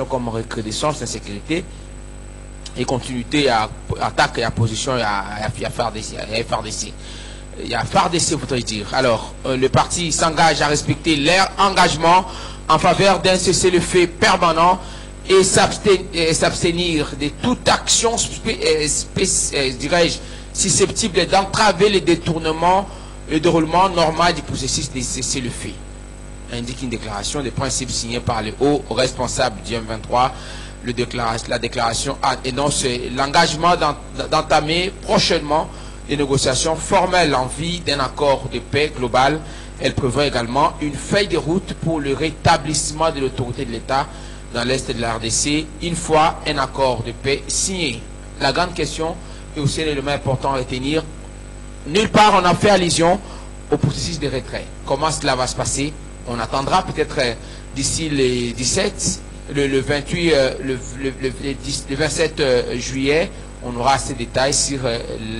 comme recrudescence d'insécurité et continuité à attaque et à position à FARDC. Il y a FARDC, voudrais dire. Alors, le parti s'engage à respecter leur engagement en faveur d'un cessez-le-feu permanent et s'abstenir de toute action, dirais-je, susceptible d'entraver le détournement et le déroulement normal du processus de cessez-le-feu. Indique une déclaration de principes signée par les hauts responsables du M23. La déclaration énonce l'engagement d'entamer prochainement des négociations formelles en vue d'un accord de paix global. Elle prévoit également une feuille de route pour le rétablissement de l'autorité de l'État dans l'Est de la RDC, une fois un accord de paix signé. La grande question, et aussi l'élément important à retenir, nulle part on a fait allusion au processus de retrait. Comment cela va se passer? On attendra peut-être d'ici le 17, le 28, le 27 juillet, on aura ces détails sur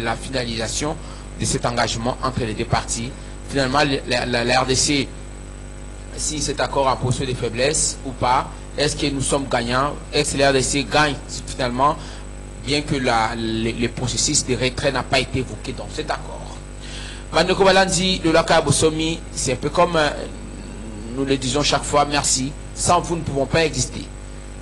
la finalisation de cet engagement entre les deux parties. Finalement, la RDC, si cet accord a posé des faiblesses ou pas, est-ce que nous sommes gagnants? Est-ce que la RDC gagne finalement, bien que le processus de retrait n'a pas été évoqué dans cet accord? Mandeko Balandi, le Laka Bosomi, c'est un peu comme... nous le disons chaque fois, merci. Sans vous, nous ne pouvons pas exister.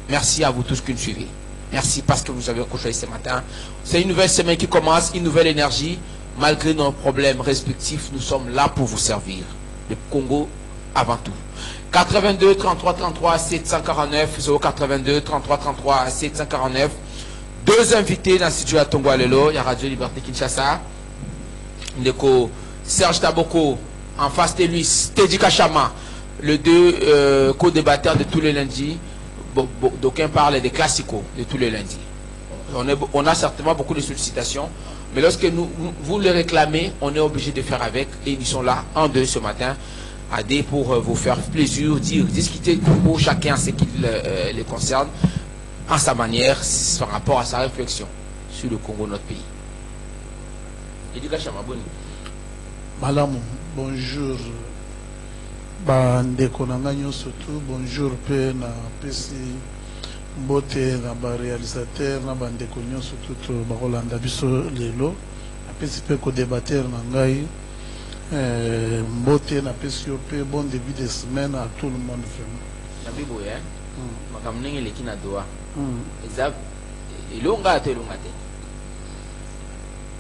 Merci à vous tous qui nous suivez. Merci parce que vous avez accroché ce matin. C'est une nouvelle semaine qui commence, une nouvelle énergie. Malgré nos problèmes respectifs, nous sommes là pour vous servir. Le Congo avant tout. 82 33 33 749 082 33 33 749. Deux invités dans le studio à Tongo Alelo. Il y a Radio Liberté Kinshasa. Ndeko Serge Taboko en face de lui, Teddy Kachama. Les deux co-débatteurs de tous les lundis. D'aucuns parlent des classicos de tous les lundis. On a certainement beaucoup de sollicitations, mais lorsque vous les réclamez, on est obligé de faire avec. Et ils sont là, en deux ce matin, à des pour vous faire plaisir, discuter pour chacun ce qui les concerne, en sa manière, par rapport à sa réflexion sur le Congo, notre pays. Malamou, bonjour. Bandeko nanga nyonso tu, bonjour pe na pesi mbote na ba réalisateur na bandeko nyonso tu bakolanda biso lelo na pesi pe ko débatteur na ngai mbote na pesi yo pe bon début de semaine à tout le monde vraiment. Na bibo ya makamnenge lekina doa ezab ilonga te.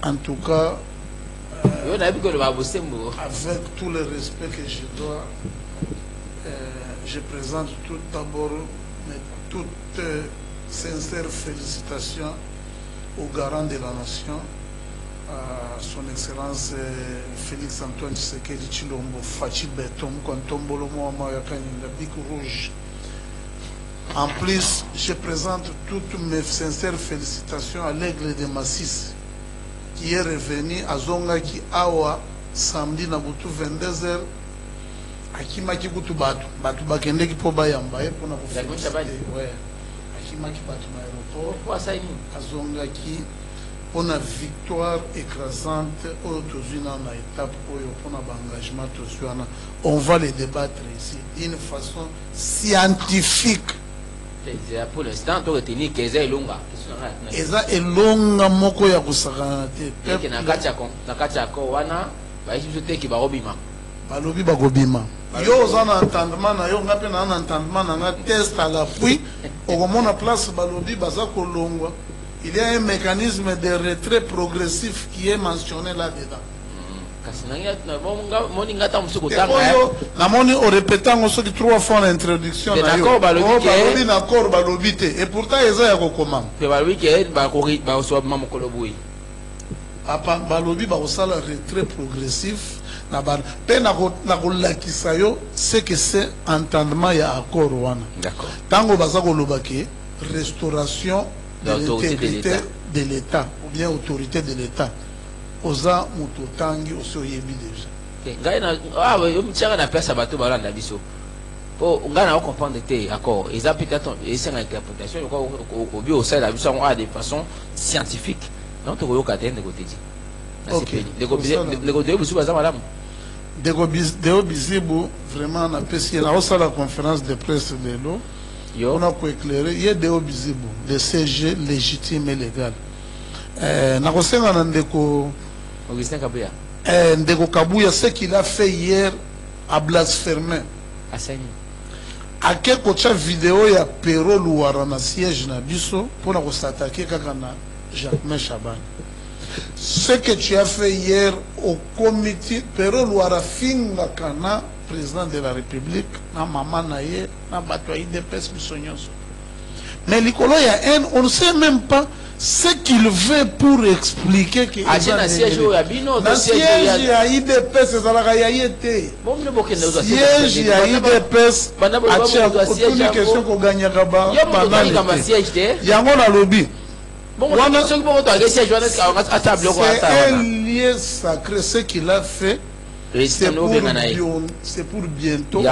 En tout cas, avec tout le respect que je dois, je présente tout d'abord toutes sincères félicitations au garant de la nation, à son excellence Félix Antoine Tshisekedi Tshilombo Fachi Beton Kontombolo Moama Big Rouge. En plus, je présente toutes mes sincères félicitations à l'Aigle de Massis, qui est revenu à Zongaki Awa samedi na butu 22h akimaki butu batu bakende ki po bayamba e pona ko ouais akimaki batu na aéroport kwa saini azongaki pona victoire écrasante au tozina na étape oyo pona ba engagement tozuana. On va les débattre ici d'une façon scientifique. Pour l'instant, tu retiens que c'est longa. Eza elonga moko ya kusakana te. Peke na kati ya ko wana ba isu te ki ba robima. Balobi ba gobima. Yo zana entendement na yo ngape na entendement na nga test à l'appui. Okomona place balobi baza kolongwa. Il y a un mécanisme de retrait progressif qui est mentionné là-dedans. Namoni au répétant on se dit 3 fois l'introduction et pourtant ils ont balobi ba osala retrait progressif na ba pe na ko lakisa yo c'est que c'est entendement ya accord wana. D'accord. Tango baza ko lobaki restauration de l'intégrité de l'État ou bien autorité de l'État. Oza mutotangi osoyebi déjà. Ngai na yo mtianga na pesa bato balanda biso. Po ngana na comprendre te accord. Ils ont peut-être essayer une interprétation au bio ça la biso de façon scientifique. Non to ko yoka te ndeko teji. OK. Ndeko de biso baza madame. Deo Bizibu vraiment na pesi na osala conférence de presse de l'eau on a pu éclairer. Il y a des visibles, des CG légitimes et légales. Nakosenga Ndeko Augustin Kabouya. Ndeko Kabouya, ce qu'il a fait hier a blasphémé. À quel côté vidéo il y a Pero Louara na siège na biso pour nous s'attaquer kakana Jacques Chaban. Ce que tu as fait hier au comité Pero Louara finga kana président de la République na maman naie na batoyi de pes misonyoso. Mais l'icolo il y a un, on ne sait même pas ce qu'il veut pour expliquer que na siège ya bino na siège ya IDPS ezalaka ya yete siège ya IDPS atuni question koganyaka yango na lobby c'est un lieu sacré ce qu'il a fait. C'est pour bientôt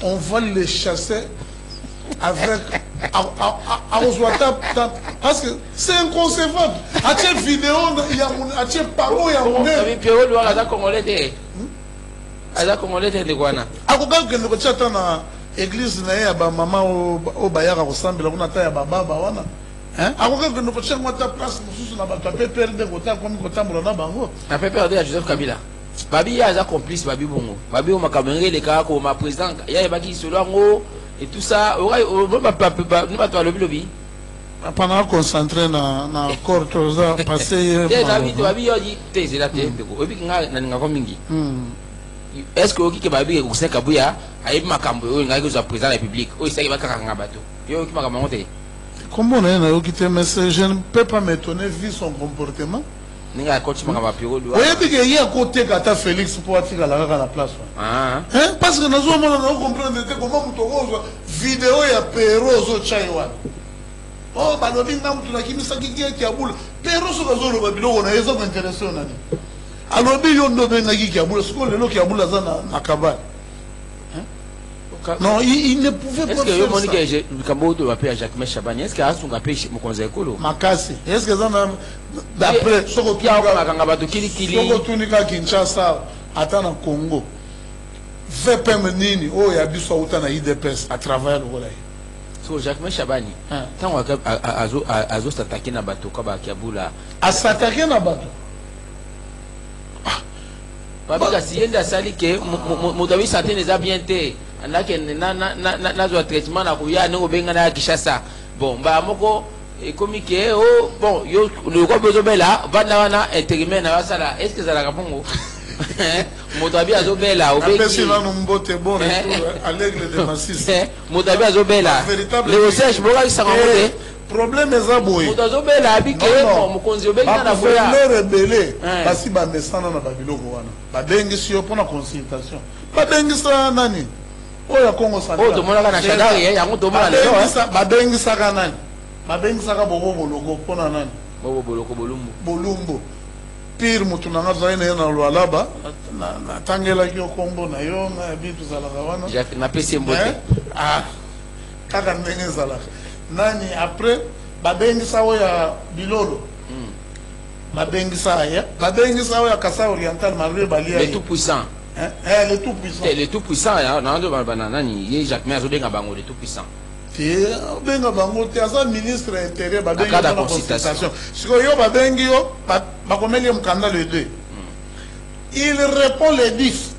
on va le chasser avec parce que c'est inconcevable. À cette vidéo, il y a une parole, il y a une église na ba mama o bayaka kosambela kuna ta ya baba wana akoka que nous pouvons mettre place mususu na bato pe perdre kota comme kotambola na bango na pe perdre à Joseph Kabila babi ya za complice babi bongo babi o makamenge le kaka ko ma président ya ebaki solo ngo et tout ça on va pas lobby pendant concentrer na corps toza passer babi yo di teze la tete ko obi nga na nga mingi est-ce que oki ke babi ko seka buya ayi makambo yo nga ko za président de la République o isaki bakaka nga bato yo ki makambo ngote. Comment on a quitté, mais je ne peux pas m'étonner vu son comportement. Il y a un côté quand Félix pour attirer la place. Parce que nous avons compris comment vidéo et Perroso Chaiwan. Oh, bah, nous avons dit que Perroso on a des intéressés. Alors, nous avons non, il ne pouvait pas faire ça. Est-ce que Monique a Jacques Chabani? Est-ce qu'il a son appel chez Mokonza Ekolo? Makasi. Est-ce que ça d'après Sokotunika Kinshasa attend en Congo VPM Nini oh ya biso utana IDPS à travers le Golay. So Jacques Chabani tant azo s'attaquer na bato ka ba Kiabula. À s'attaquer na bato. Babika sienda sali ke modawi santé les a bien été. Andake na zo traitement na kuya ngo benga na Kishasa bon ba moko e komike oh bon yo le ko bezobela vana wana intérimaire na basala est-ce que ça la kapongo modabi azobela obeki na mbote bon retour à l'aigle de Massis modabi azobela le recherche boka kisangote problème ezaboué motazobela abike mokonzi obeki na boya le rebelle basi ba mesana na babiloko wana ba dengi sio pona consultation ba dengi sa nani oya Congo Central oh tomona na shadari yango tomona lelo babengisa nani babengisa bobo boloko pona nani bobo boloko bolumbo pire mutu na ngaza ina na lwalaba na tangela ki okombo na yo na bitu zalaka wana na pesi mbote kaka ndenge zalaka nani après babengisa oya bilolo babengisa oya Kasa Oriental malgré balia le tout puissant. Le tout puissant. Le tout puissant, il Jacques Mezo Benga Bango, le tout puissant. Benga Bango, tu as un ministre intérieur, Benga la consultation. Si vous avez le 2. Il répond les 10.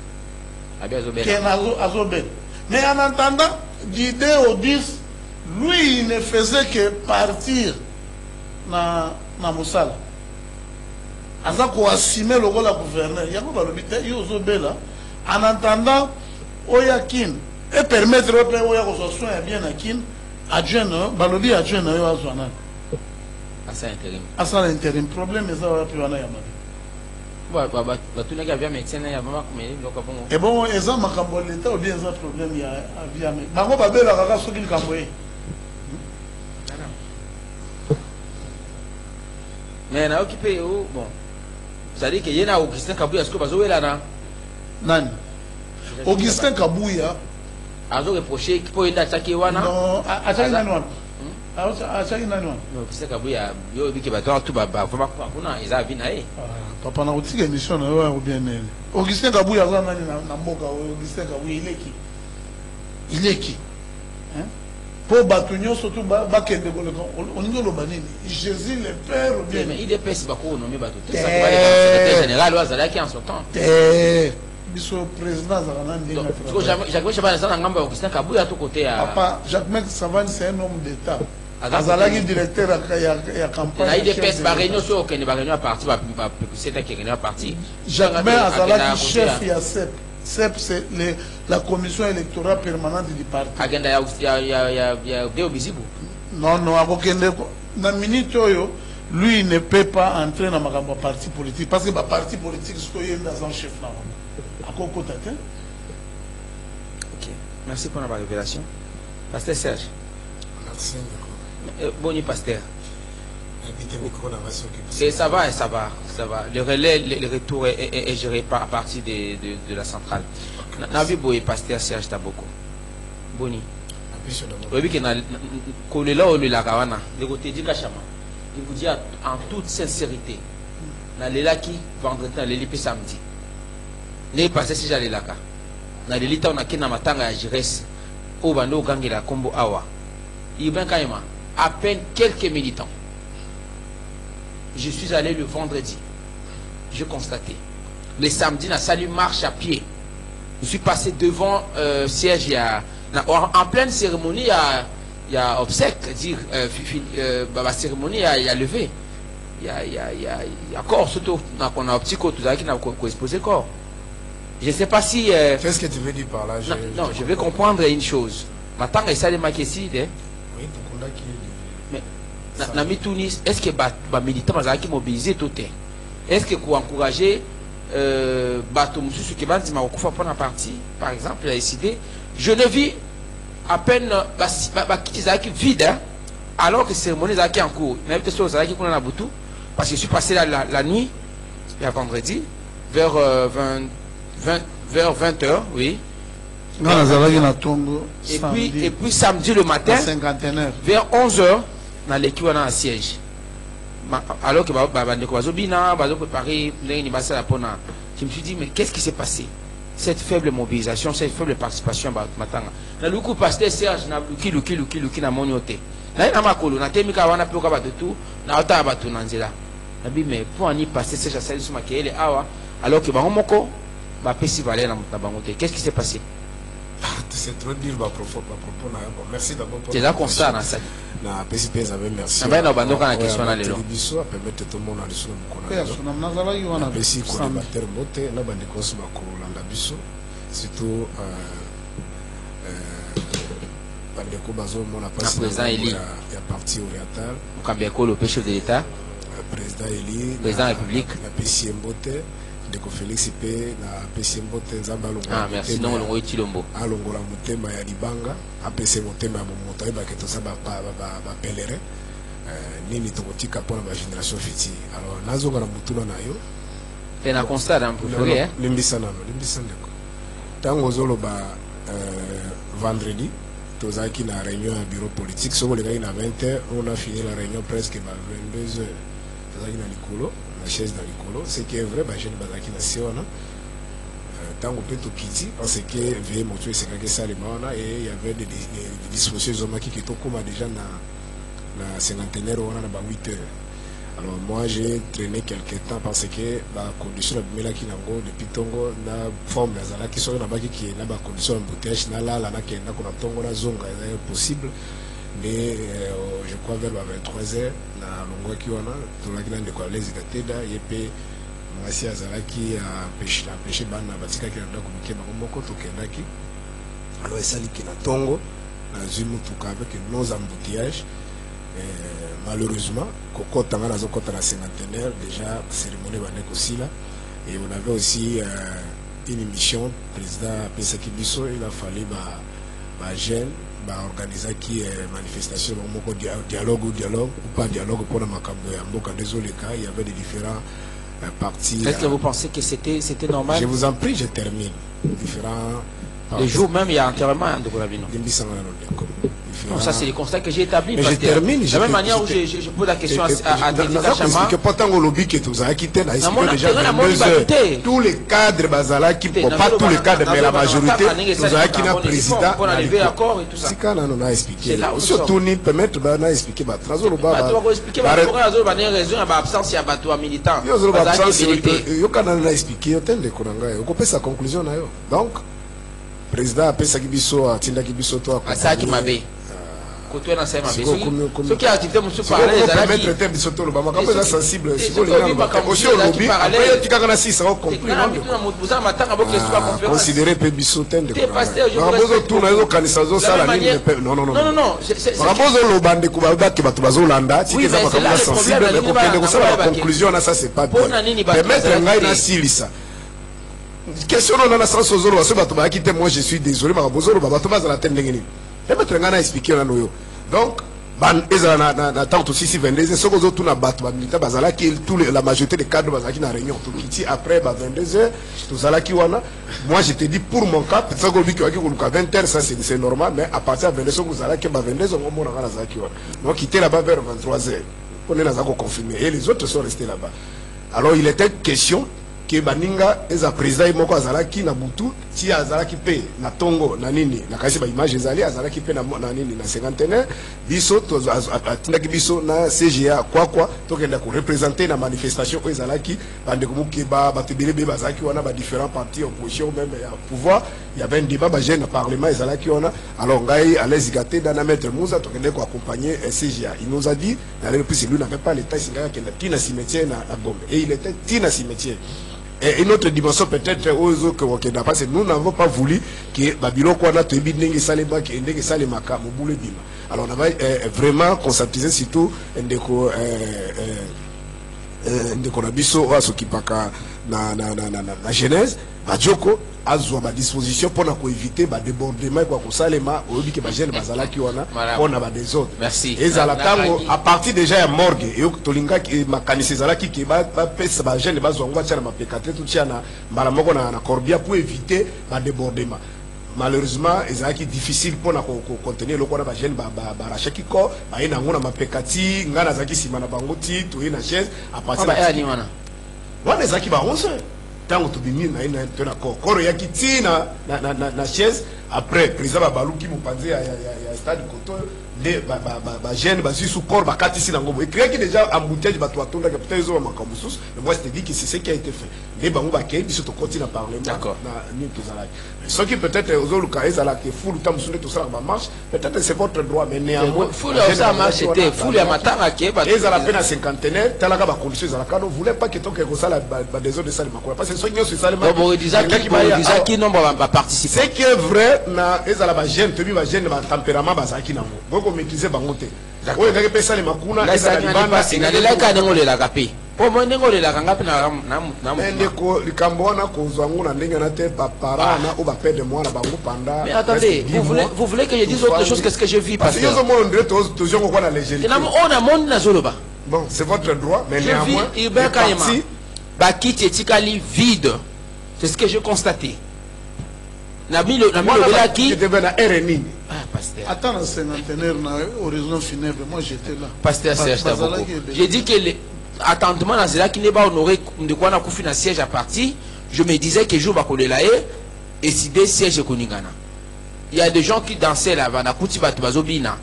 Mais en attendant, d'idée au 10, lui, il ne faisait que partir dans Moussala. Aza ko assumer le rôle de gouverneur yango balobite yozo bela en attendant oyakin et permettre au pays oya ko soin bien akin adjoint balobi adjoint yo azwana asa intérim problème eza wapi wana ya mabe ba tuna ka via médecin ya mama kumeli loka bongo et bon eza makambo l'état ou bien eza problème ya via bango babela kaka soki likambo e mais na occupé bon c'est-à-dire que yena Augustin Kabouya est-ce que bazo wela nani Augustin Kabouya azo reprocher pour enda attaquer wana non attaquer nani wana attaquer nani wana non Augustin Kabouya yo biki bato tout baba vraiment kuna eza vina papa na utika émission na yo bien nene Augustin Kabouya za nani na mboka Augustin Kabouya ileki Pour Batugnon, surtout Bakende, on dit le banini. Jésus le Père. Mais il dépasse pas qu'on nomme Batou. C'est ça qui va être secrétaire général ou Azalaki en son temps. Biso président Zaranandi. Jacques Chaban, ça n'a pas Augustin Kabou à tout côté. Papa, Jacques Savan, c'est un homme d'État. Azalaki directeur à la campagne. Il dépasse par réunion sur aucun réunion à partir. C'est un qui est parti. Jacques Azalaki chef il y a CEP. CEP, c'est la commission électorale permanente du parti. Il y a deux visibles. Non, non, dans minute lui il ne peut pas entrer dans ma parti politique parce que le parti politique est dans un chef. Ok, merci pour la révélation. Pasteur Serge. Merci. Boni pasteur. Et ça va, ça va, ça va. Le relais, le retour est géré à partir de la centrale. Navi Boye, pasteur Serge Taboko. Boni. Oui, que na kolela o le kawana. Le côté du Kachama. Il vous dit en toute sincérité. Na lela qui vendredi, na leli samedi. Les passés si j'allais là. Na leli ta on a kina matanga ya Jires. O bando gangela kombo awa. Ibn Kaima. À peine quelques militants. Je suis allé le vendredi. Je constatais. Le samedi, la salut marche à pied. Je suis passé devant siège. En pleine cérémonie, il y a obsèque, dire la cérémonie, il y a levé. Il y a corps, surtout qu'on a un petit côté qui n'a pas exposé corps. Je ne sais pas si. Qu'est-ce que tu veux dire par là? Non, je vais comprendre une chose. Maintenant, il s'est démarqué ici. Oui, pour qui mais est-ce que les militants sont mobilisés tout le temps? Est-ce que pour encourager Bato Moussou qui va dire pour la partie, par exemple, il a décidé, je ne vis à peine qui vide, alors que la cérémonie est en cours. Mais peut-être que a Boutou, parce que je suis passé la nuit, il y a vendredi, vers 20h, oui. Et puis samedi le matin, vers 11h, dans l'équipe on a un siège. Alors que je me suis dit, mais qu'est-ce qui s'est passé? Cette faible mobilisation, cette faible participation matanga. Na luku pasteur Serge na luki na moniote. Na ina makolo na temika wana pe ka tout na ota batu na nzela. Na bi mais pour ani pasteur Serge ça sur makele awa alors que bangomoko ba pesi valer na bangote. Qu'est-ce qui s'est passé? C'est trop dire ma propos na bon. Merci d'abord pour. C'est là constat na ça. Na PCP avez merci. Na ba na bandoka na question na lelo. Biso a permettre tout le monde aller sur mon compte. Na nazala yi wana. Pesi ko bater mote na bande ko so bakolanda biso. Surtout bandeko bazo mona passe président Eli. Il y a parti oriental. Mukambeko le chef de l'État. Président Eli. Président de la République. La PCM Mbote. Ndeko Félix P na PCM Mbote nzamba longola. Ah merci non longo itilombo. Alongola mutema ya libanga, apese mutema ya moto eba ke tosa ba pèlerin. Nini tokotika pona ba génération future. Alors nazonga na mutuna na yo. Et na constat dans pour hein. Limbisa ndeko. Tango zoloba vendredi tozaki na réunion à bureau politique soko le na 20h on a fini la réunion presque à 22h tozaki na likolo la chaise dans likolo c'est qui est vrai ba jeune bazaki na siona tango pe tokiti parce que veille moto esekaki salema wana et il y avait des dispositions zomaki qui tokoma déjà na cinquantenaire on a ba 8h. Alors moi j'ai traîné quelques temps parce que la condition de Melaki Nango depuis Tongo na forme nazala qui sont na baki qui na ba condition embouteillage na la na kenda ko na Tongo na zonga est possible mais je crois vers 23h na longo ki wana to la kina de ko les gateda yepe mwasi azalaki a pêcher bana batika ki na ko mukema ko moko to kendaki alors esali ki na Tongo na zimu tuka avec nos embouteillages. Malheureusement, Koko Tangana Zokota la cinquantenaire, déjà cérémonie aussi là. Et on avait aussi une émission, le président Pesaki Bisso, il a fallu organiser qui manifestation, dialogue ou pas dialogue pour la Makambo. Désolé, il y avait des différents partis. Est-ce que vous pensez que c'était normal? Je vous en prie, je termine. Différents Le jour même, il y a enterrement de Kolabino. Non, ça c'est le constat que j'ai établi. Mais je termine. De la même manière où je pose la question à Tédika Chama. Tous les cadres Bazala qui ne pas tous les cadres, mais la majorité, nous avons qui n'a président. On a levé l'accord et tout ça. C'est quand on a expliqué. Surtout, nous permettre d'expliquer. Expliquer pourquoi il y a raison à l'absence il y a un militant. Il y a absence. Il y a expliqué. On peut sa conclusion. Donc, président a fait ça qui biso a tinda qui biso toi. Ça qui m'a bé. Côté dans ça m'a bé. Ce qui a activité monsieur parler les ala qui mettre biso toi le bama quand c'est sensible si vous les gars aussi au lobby après tu quand on a 6 ça compris non considérer pe biso tende ko rabozo tout na zo kanisa zo sala ni non rabozo lo bande ko ba ke batu bazo landa ti ke za ba sensible mais ko pende ko sala conclusion na ça c'est pas bien permettre ngai na silisa question on a sens aux autres parce que quitter moi je suis désolé mais bozoro baba to bazala tendengeni permettre ngana expliquer na noyo donc ban ezala na tant aussi si 22 ce que tout na bato ba militaire bazala qui tout la majorité des cadres bazala qui na réunion tout kiti après ba 22h tout zala qui wana moi je te dis pour mon cas ça go bi ki 20h ça c'est normal mais à partir de 22h vous allez que ba 22h on mona na zaki wana donc quitter là-bas vers 23h on est là za ko confirmer et les autres sont restés là-bas alors il était question que baninga eza président moko azalaki na butu ti azalaki pe na tongo na nini na kasi ba image ezali azalaki pe na nini na cinquantenaire biso to atindaki biso na CGA quoi to kenda ko représenter na manifestation ezalaki bande ko mukeba batebele be bazaki wana ba différents partis opposition même ya pouvoir il y avait un débat ba jeune parlement ezalaki wana alors ngai Alain Gate dans maître Moussa to kenda ko accompagner CGA il nous a dit dans le plus lui n'avait pas l'état singa kenda tina cimetière na Gombe et il était tina cimetière. Et une autre dimension peut-être aux autres que parce que nous n'avons pas voulu que Babylone quoi na tebi ndenge salema ki ndenge salema ka mobule bima. Alors on va vraiment conscientiser surtout ndeko na biso aso kipaka na Genèse Bajoko azwa ba disposition pour na ko éviter ba débordement quoi ko salema obi ke ba jeune bazala ki wana pour na ba désordre. Merci. Et za la tango à partir déjà ya morgue et tolinga ki makanisi zala ki ba pesa ba jeune bazwa ngwa tshana ma pécateur tout tshana mbala moko na corbia pour éviter ba débordement. Malheureusement ezalaki difficile pour na ko contenir le quoi ba jeune ba rachaki ko ba ina ngona ma pécati ngana zaki sima na bango ti to ina chaise à partir de wana ezalaki ba 11 tango tobimi na ina tena koro ya kitina na chaise après président baluki mopanzi ya stade Koto de ba jeune ba sous corps ba katisi na ngombo et créé déjà embouteillage ba to atonda capitaine zo makambo sus mais moi je te dis que c'est ce qui a été fait les bango ba kei biso to continue à parler na ni tout ça là ce qui peut-être aux autres cas ezala que fou tam sunde tout ça ba marche peut-être c'est votre droit mais néanmoins fou ça marche c'était fou ya matanga ke ba ezala peine cinquantenaire talaka ba conditions ezala ka no voulait pas que to que ça ba des autres de ça parce que ce qui ça bon disait qui nombre va participer c'est qui est vrai na ezala ba jeune tebi ba jeune ba tempérament ba zaki na ngo maîtriser bango te oyo ngaki pesa le makuna ezala libanda inalela ka nengo la kapi po mo nengo la ngapi na ndeko likambo wana kozwa ngo na ndenge na te papa na o ba père de moi na bango panda. Mais attendez, vous voulez que je dise autre chose que ce que je vis parce que yo zo mo ndre to zo ko na légèreté on a monde na zoloba. Bon, c'est votre droit mais néanmoins Bakiti etikali vide. C'est ce que j'ai constaté. Nabilo qui devait na RNI. Pasteur. Attends, un cinquantenaire, horizon funèbre, moi j'étais là. Pasteur Serge Taboko. J'ai dit que attentement, dans cela qui n'est pas honoré de quoi on a confié un siège à partir, je me disais que je vais coller là et si des sièges Konigana. Il y a des gens qui dansaient là-bas, na kuti batubazobina.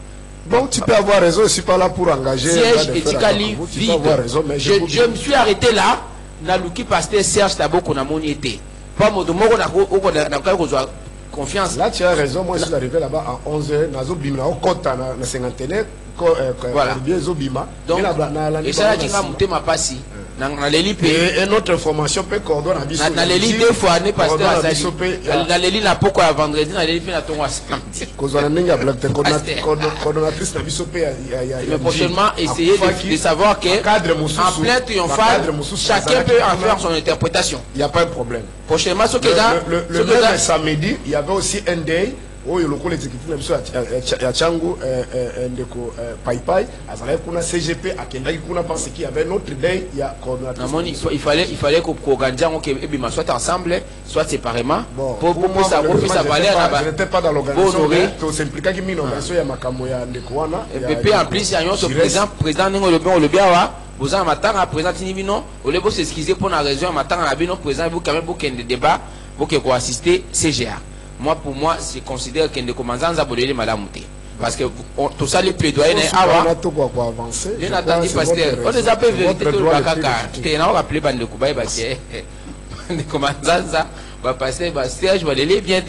Bon, tu peux avoir raison, je ne suis pas là pour engager. Siège etikali vide. Je me suis arrêté là, na luki pasteur Serge Taboko na moni été. Pas mon mot na confiance. Là, tu as raison. Moi, je suis arrivé là-bas à 11h. Nazo bima, au compte na cinquantenaire. Voilà. Donc, et ça, tu vas monter ma passi. Et notre information peut coordonner. Dans les lits, deux fois, n'est pas Azali. Dans les lits, n'a pas quoi vendredi, dans les lits, n'a pas samedi. Mais prochainement, essayez de savoir que, en plein triomphal, chacun peut en faire son interprétation. Il n'y a pas de problème. Prochainement, ce que le même samedi, il y avait aussi un day. oyo lokola exécutif na biso ya Tchango ndeko Pai azalaki kuna CGP akendaki kuna parce qu'il y avait un autre day ya coordinateur. Il fallait qu'organiser et soit ensemble soit séparément pour ça sa valeur là-bas. Je n'étais pas dans l'organisation to s'impliquer qui mine organisation ya makambo ya ndeko wana et en plus il y a un président ngo le bien vous en matanga président Tinibino au lieu de s'excuser pour la raison matanga na bino président vous quand même pour qu'il y ait des débats pour que assister CGA. Moi, pour moi, je considère qu'il y a des commandants à bolder madame Mouté. Parce que tout ça, les plaidoyers, on attendu pasteur. On les appelle vérité tout le bakaka. Tu n'as pas rappelé bande de Koubaï parce que les commandants va passer, va siège, va les bien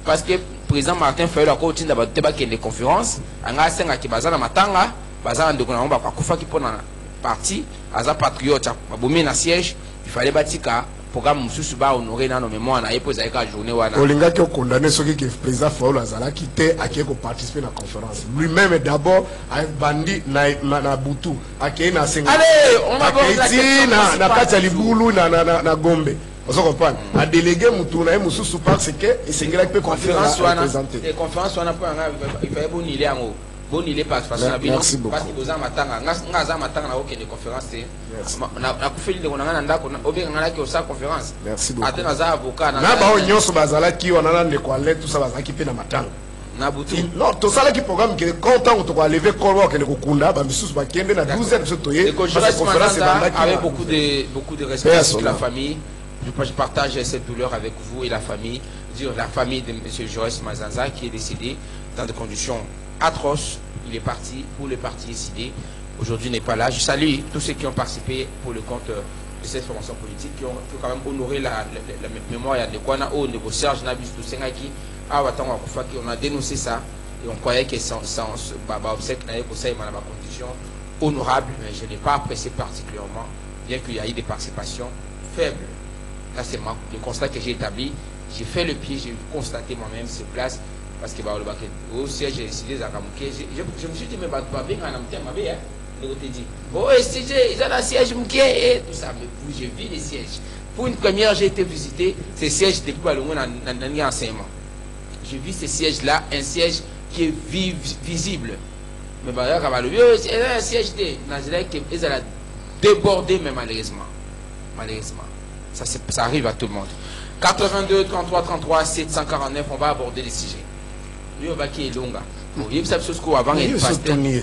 parce que le président Martin Fayot a continué d'avoir des conférences. On a 5 qui basent dans matanga, basent dans de on va pas couper qui pendant parti, à patriote, à bomber na siège, il fallait bâtir programme mususu ba honorer na no mémoire na yepo za ka journée wana olinga ki condamner ce qui président Fayot azala quitté aki ko participer na conférence lui-même d'abord avec bandi na butu aki na senga allez on va voir na kati libulu na Gombe vous comprenez a délégué mutu na mususu parce que esengela peut conférence wana et conférence wana po il fallait bonile yango bonile parce que na bino parce que boza matanga ngaza matanga na okende conférence na kufeli de konanga ndako obenga ngala ki osa conférence merci beaucoup atena za avocat na ba onyoso bazala ki wana ndeko ale tout ça bazala ki pe na matanga na butu non to sala ki programme que content to ko lever corps que ko kunda ba misusu ba kende na 12h de toyer parce que conférence avec beaucoup de respect pour la famille. Je partage cette douleur avec vous et la famille, la famille de M. Joël Mazanza qui est décédé dans des conditions atroces. Il est parti pour le parti décidé. Aujourd'hui, il n'est pas là. Je salue tous ceux qui ont participé pour le compte de cette formation politique, qui ont quand même honoré la mémoire de Kwana O, de Serge Nabis, de Sengaki. On a dénoncé ça et on croyait que sans obsèque, il y avait une condition honorable, mais je n'ai pas apprécié particulièrement, bien qu'il y ait eu des participations faibles. Là, c'est le constat que j'ai établi. J'ai fait le pied, j'ai constaté moi-même sur place. Parce que au siège, j'ai décidé de je me suis dit, mais bien, on dit, oh, il y a un siège, et tout ça. Mais j'ai vu les sièges. Pour une première, j'ai été visiter ces sièges depuis dans enseignement. J'ai vu ces sièges-là, un siège qui est visible. Mais il y a un siège qui a débordé, mais malheureusement. Malheureusement. Ça arrive à tout le monde. 82 33 33 749, on va aborder les sujets. Lui, on va qui est longa. Il y a des choses qu'on avant et pasteur. Il y a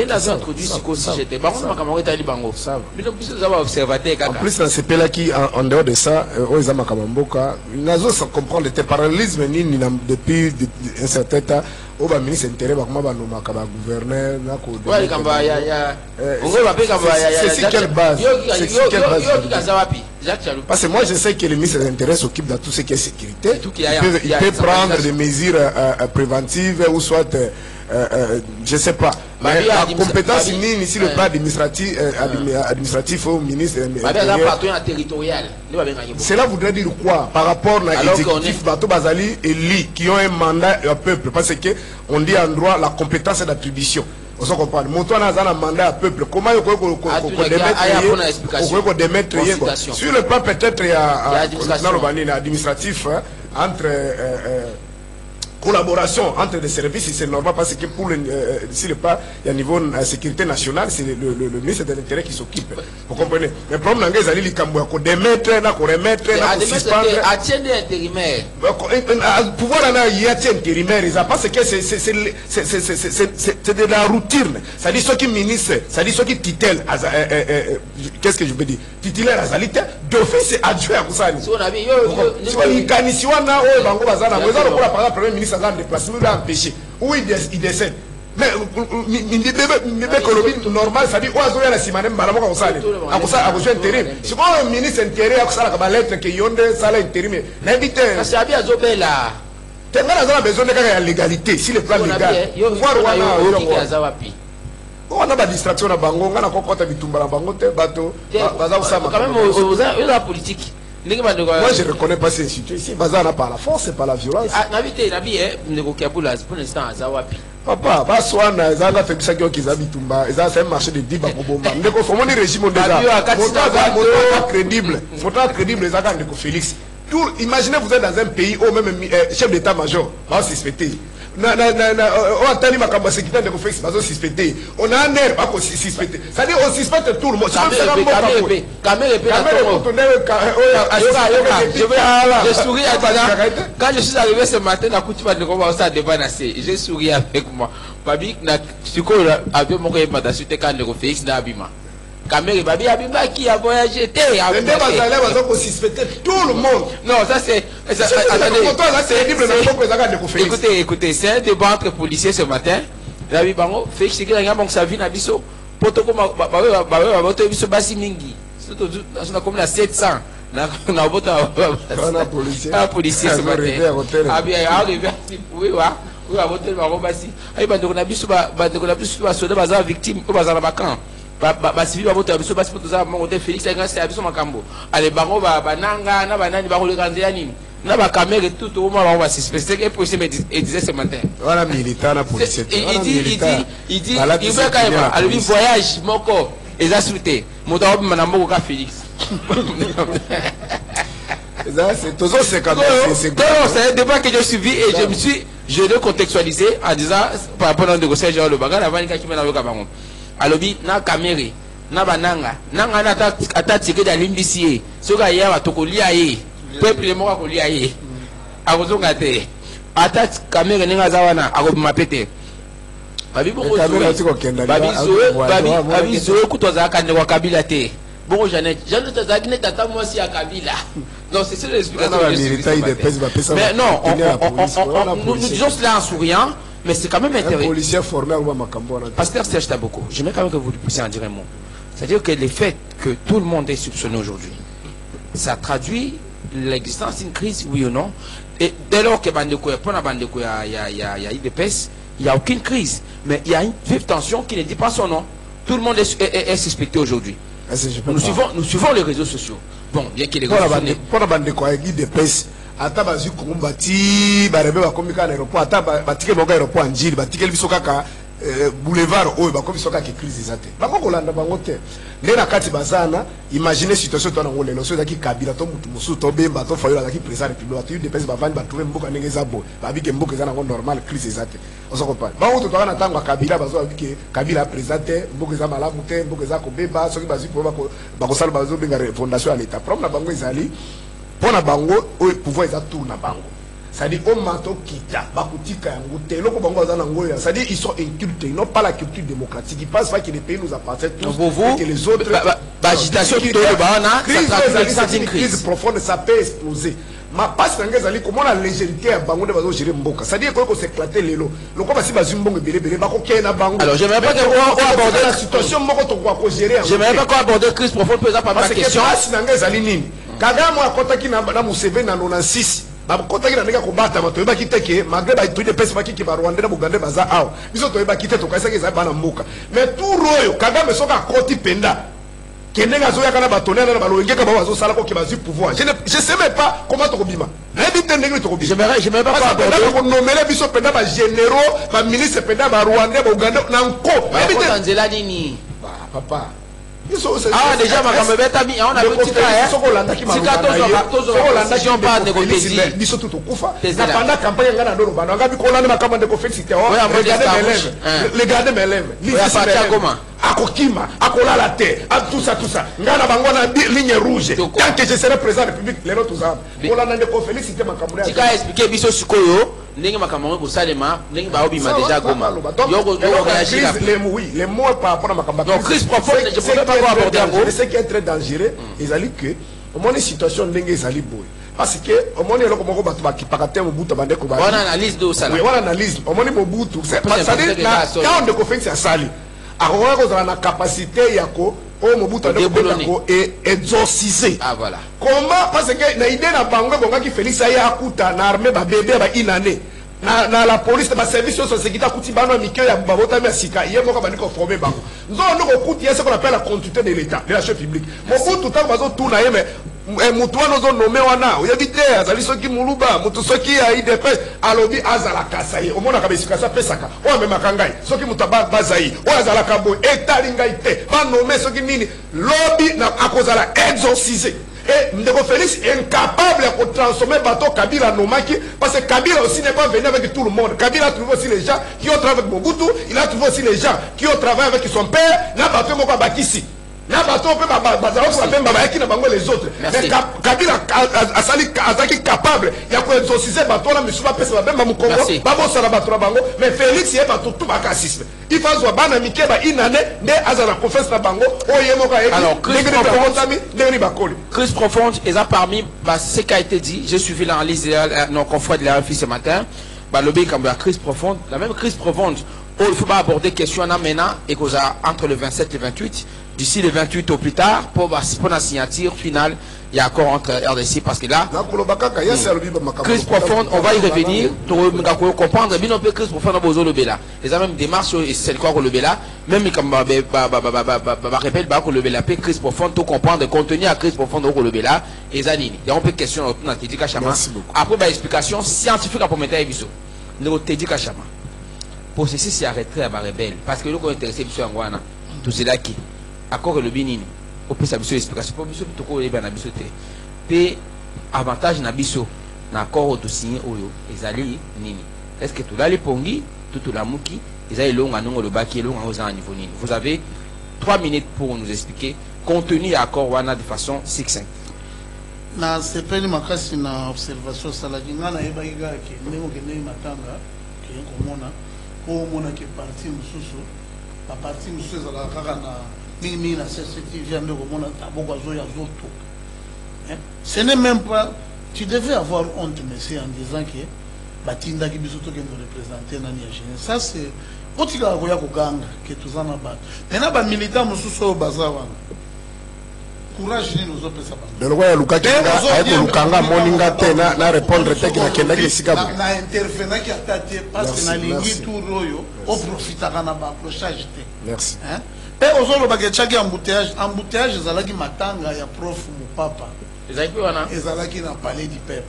des introduits si j'étais. Par contre, ma camarade est libango. Mais donc, plus d'avoir observateur. En plus, dans ces pays-là qui, en dehors de ça, ils ont ma camarade. Ils n'ont comprendre le parallélisme depuis un certain temps. Au bas ministre intérêt bah comment bah nous makaba gouverneur na ko ouais kamba ya on va payer kamba c'est sur quelle base Jacques parce que moi je sais que le ministre des intérêts s'occupe de tout ce qui est sécurité il peut prendre des mesures préventives ou soit je sais pas mais la compétence ni ici le plan administratif au ministre territorial cela voudrait dire quoi par rapport à l'exécutif Bato Bazali et Li qui ont un mandat au peuple parce que on dit en droit la compétence d'attribution on se comprend montant dans un mandat au peuple comment il faut démettre sur le plan peut-être il y a administratif entre collaboration entre les services, c'est normal parce que pour si le pas, il y a niveau sécurité nationale, c'est le ministre de l'Intérieur qui s'occupe. Vous comprenez? Le problème, c'est que les Cambouis, qu'on démettre, qu'on remettre, qu'on suspendre. Pouvoir il y a des intérimaires, parce que c'est de la routine. Ça dit ceux qui ministre, ça dit ceux qui titellent, qu'est-ce que je veux dire? Titulaire à Zalité, d'office adjoint à Koussani. Si on y gagne, si on a, par exemple, premier ministre a déplacement, il a empêché. Où il décède. Mais bébé Colombie normal, ça dit, où est-ce la Simanem Balamo Koussani? À Koussani, à besoin intérim. Si on est ministre intérim, à Koussani, à lettre qui yonde, ça l'a intérim. N'invite. C'est à bien Zobela. Tu as besoin de la légalité, si le plan légal. On a pas distraction à Bango, on a encore pas bitumba à Bango, bateau, quand même aux la politique. Moi je ne reconnais pas ces situations. Ici, n'a pas la force, c'est pas la violence. Papa, pas soit Zanga fait ça qui a bitumba, c'est un marché de Diba Bobomba. Ne confondons les régimes déjà. Crédible, crédible, les Zanga de Félix. Imaginez vous êtes dans un pays où même chef d'état-major va suspecter. On a un air à suspecter. C'est-à-dire on suspecte tout le monde. Je souris à Dana. Quand je suis arrivé ce matin, j'ai souri avec moi. Babi, avec mon Félix Nabima. Caméra, Babi Abima qui a voyagé. Tout le monde. Non, ça c'est. Écoutez, c'est un débat entre policiers ce matin. Babi Bango, Félix qui a bon sa vie Nabiso. Potoko, Basi Mingi. Surtout, on a comme la 700. On a voté un policier ce matin. Ah bien, arrivé à oui, oui, à voter le Basi. Ah, ben, on a vu ce victime au bazar Bacan. Civil va voter sur base pour monter Félix et Grand Service Macambo. Allez, Bango, Bananga, Nabanani, Barolo Gandiani, Naba Caméra, tout au moment où on va suspecter que possible et disait ce matin. Voilà, militant, la police. Il dit, il veut quand même, alors il voyage, mon corps, et ça souhaité. Mon temps, Manambo, Félix. C'est un débat que j'ai suivi et je l'ai contextualisé en disant, par rapport à négociation, le bagage, avant qu'il m'a envoyé Gabon. Alobi na kamere na bananga nanga na atatike da limbisi soka ya batokolia ye peuple le moka kolia ye akozonga te atat kamere ninga zawana akobima pete babi bongo babi zo kutoza kande kwa Kabila te bongo Janet tazaki ne tata moi si ya Kabila. Non, c'est ça l'explication. Mais non, nous disons cela en souriant. Mais c'est quand même intéressant. Policier formé Pasteur Serge Taboko, j'aimerais quand même que vous puissiez en dire un mot. C'est-à-dire que le fait que tout le monde est soupçonné aujourd'hui, ça traduit l'existence d'une crise, oui ou non. Et dès lors que Bandeko, pour la Bandeko, il y a IDPS, il n'y a aucune crise. Mais il y a une vive tension qui ne dit pas son nom. Tout le monde est suspecté aujourd'hui. Nous suivons les réseaux sociaux. Bon, bien qu'il y ait les réseaux sociaux. Pour la Bandeko, il y a IDPS. Ata bazu kumbati barebe bakomi ka aéroport ata batike boka aéroport njiri batike biso kaka boulevard oyo bakomi soka ke crise zate bako kolanda bango te le na kati bazana imaginer situation to na ngole no so zaki Kabila to mutu musu to bemba to fayola zaki président république tu dépêche bavandi batoume mboka ndenge zabo babike mboka zana ngo normal crise zate on se comprend ba oto to kana tango Kabila bazo abike Kabila président mboka za malamu te mboka za ko bemba soki bazu ko bako sala bazo benga fondation à l'état problème na bango ezali pour na bango pouvoir ça tourne na bango ça dit au manteau kita bakutika yango te loko bango za na ngoya ça dit ils sont incultés ils n'ont pas la culture démocratique ils pensent pas que les pays nous appartiennent tous et que les autres agitation qui doit bana ça traduit une crise profonde ça peut exploser ma passe ngezali comment la légèreté ya bango de bazo gérer mboka ça dit ko s'éclater lelo loko basi bazumbongo belebele bako kena bango alors j'aimerais pas que on aborder la situation moko to ko gérer j'aimerais pas qu'on aborde crise profonde par exemple ma question parce que ngezali nini Kagame akotaki na Museveni na 96 bakotaki na ndeka kobata bato yebaki te ke malgré ba tuide pesa baki ki ba Rwanda na Buganda baza aw biso to yebaki te to kaisa ke za bana mboka mais tout royo Kagame soka koti penda kenenga zo yakana batonela na balongeka ba bazo sala ko ki bazi pouvoir je sais même pas comment to kobima na bité ndenge to kobima j'aimerais pas aborder ko nommer biso penda ba généraux ba ministre penda ba Rwanda Buganda na nko bité tanzela nini papa ah déjà ma on a vu petit frère si on pas négocier biso tout kufa na pendant campagne ngana ndoro bana ngabi ko lana makamba de ko fixité regardez mes lèvres akokima akolala te tout ça ngana bango na ligne rouge tant que je serai président de la République les autres ça ko lana de ko féliciter makambo ya tika expliquer biso sikoyo ndenge makambo ko salema ndenge ba obima déjà goma yoko réagir les mots par rapport à makambo donc crise profonde je peux pas aborder en gros ce qui est très dangereux ezali que au moins une situation ndenge ezali boy parce que au moins eloko moko bato bakipaka te mobutu bande ko ba on analyse de ça oui on analyse au moins mobutu c'est ça dit quand on de conférence à sali akoka kozala na capacité ya ko o mobutu ande ko et exorciser ah voilà comment parce que na idée na bango bongaki Félix ya akuta na armée ba bébé ba inane na la police ba service de sécurité akuti bano mikyo ya babota mi sika yemo ko bandi ko former bango nzo ko kuti ce qu'on appelle la continuité de l'état de la chose publique mobutu tant bazo tourna yeme mutu wana zo nommé wana oyebi te azali soki muluba mutu soki ya IDPS alobi azala kasaye omona ka besika sa pesaka o mema kangai soki mutu bazai o azala kabo etali ngai te ba nommé soki nini lobby na akozala exorciser Et Ndeko Félix est incapable de transformer bateau Kabila Nomaki, parce que Kabila aussi n'est pas venu avec tout le monde. Kabila a trouvé aussi les gens qui ont travaillé avec Mobutu, il a trouvé aussi les gens qui ont travaillé avec son père, n'a pas fait Bakissi. N'a pas fait les autres. Mais Kabila a capable, il y a exorcisé bateau là, mais souvent personne même au Congo, mais Félix est pas tout bacassisme. Il faut soit ban amitié une année, mais à la conférence de Bango, alors crise profonde, et ça parmi ce qui a été dit, j'ai suivi l'analyse de nos confrères de la RFI ce matin, l'obé comme la crise profonde, la même crise profonde, où il ne faut pas aborder question maintenant et qu'on a entre le 27 et le 28. D'ici le 28 au plus tard, pour la signature finale, il y a accord entre RDC parce que là, crise profonde, on va y revenir pour comprendre. Mais on peut crise profonde dans le Bela. Les mêmes démarches, c'est quoi le Bela, même comme répète, le Bela, crise profonde, tout comprendre le contenu à crise profonde au le Bela, et Zanini. Il y a un peu de questions dans Teddy Kachama. Après, explication scientifique à Pometa et Bisso. Nous, Teddy Kachama. Pour ceci, c'est arrêté à ma rebelle. Parce que nous, on est intéressé à Anguana. Tout cela qui. Accord le binini au peut savoir explication pour biso to ko eba na biso te pe avantage na biso na accord to signer oyo ezali nini est-ce que tout là les pongi tout la muki ezali longa non le baki longa aux niveau nini. Vous avez 3 minutes pour nous expliquer contenu accord wana de façon succincte. Na sepeli makasi na observation salajinga na eba iga ke ndemo ke ndemo matanga ke komona ko mona ke parti mususu la parti mususu la kaka na ce n'est même pas. Tu devais avoir honte, monsieur, en disant que Batinda qui bisoto qui nous représentait dans la jeunesse. Ça, c'est. Quand tu as Ganga, que tu en as battu. Maintenant, les militants, nous sommes au bazar. Courage, nous autres, ça va. Le roi Luka Lukanga, Moninga, na répondre, tekina kenda qui s'y gagne. Na intervenant qui a tâté, parce que na lingi tout royo, on profitera na approchage. Merci. Et aujourd'hui, bagachaki embouteillage ezalaki matanga ya prof Mupapa. Ezalaki na palais du peuple.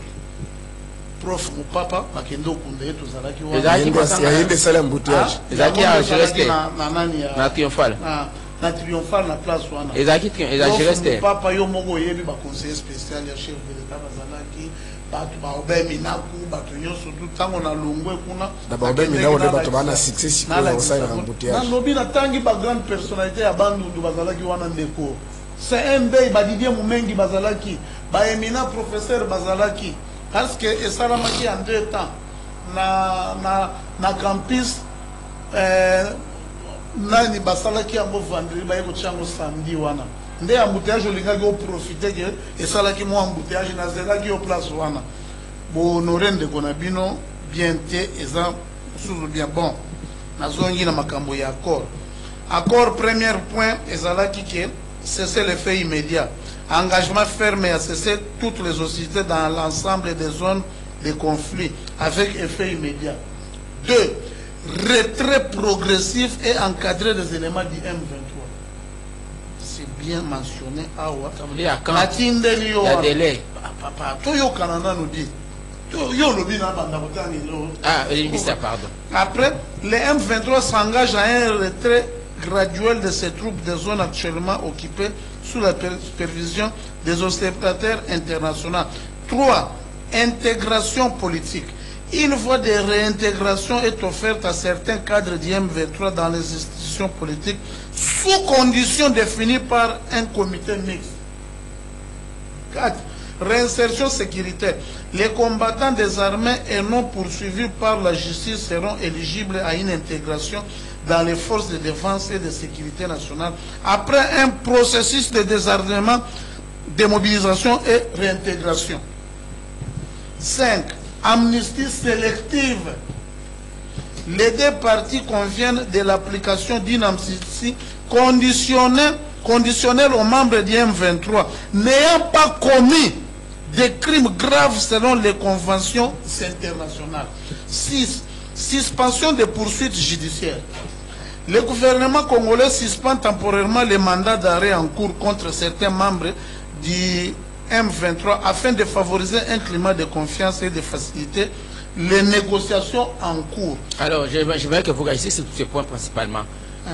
Prof Mupapa makendo kunde yetu ezalaki wana. Ezalaki matanga ya yende sala embouteillage. Ezalaki ya Celeste. Na triomphal. Na triomphal na place wana. Ezalaki Celeste. Mupapa yo moko yebi ba conseiller spécial ya chef de l'État bazalaki. Bato ba obemi naku bato nyonso tout tango na longwe kuna da ba obemi na wona bato bana success ko na sa na embouteillage na lobi na tangi ba grande personnalité ya bandundu bazalaki wana ndeko CMB ba Didier Mumengi bazalaki ba éminent professeur bazalaki parce que esalamaki en 2 temps na campus nani basalaki yango vendredi ba yeko chango samedi wana ndé embouteillage olingaki oprofite ke esalaki mwa embouteillage nazelaki yo place wana bohonore ndeko na bino bien te eza mosusu bien bon nazongi na makambo ya accord premier point ezalaki ke cesser les faits immédiats engagement ferme à cesser toutes les hostilités dans l'ensemble des zones de conflit avec effet immédiat. 2. Retrait progressif et encadré des éléments du M23. Bien mentionné à il y a délai. Pardon. Après, les M23 s'engagent à un retrait graduel de ces troupes des zones actuellement occupées sous la supervision des observateurs internationaux. 3. Intégration politique. Une voie de réintégration est offerte à certains cadres du M23 dans les institutions politiques sous conditions définies par un comité mixte. 4. Réinsertion sécuritaire. Les combattants désarmés et non poursuivis par la justice seront éligibles à une intégration dans les forces de défense et de sécurité nationale après un processus de désarmement, démobilisation et réintégration. 5. Amnistie sélective. Les 2 parties conviennent de l'application d'une amnistie conditionnelle aux membres du M23 n'ayant pas commis des crimes graves selon les conventions internationales. 6. Suspension des poursuites judiciaires. Le gouvernement congolais suspend temporairement les mandats d'arrêt en cours contre certains membres du M23 afin de favoriser un climat de confiance et de faciliter les négociations en cours. Alors, j'aimerais que vous réussissiez sur ce point principalement.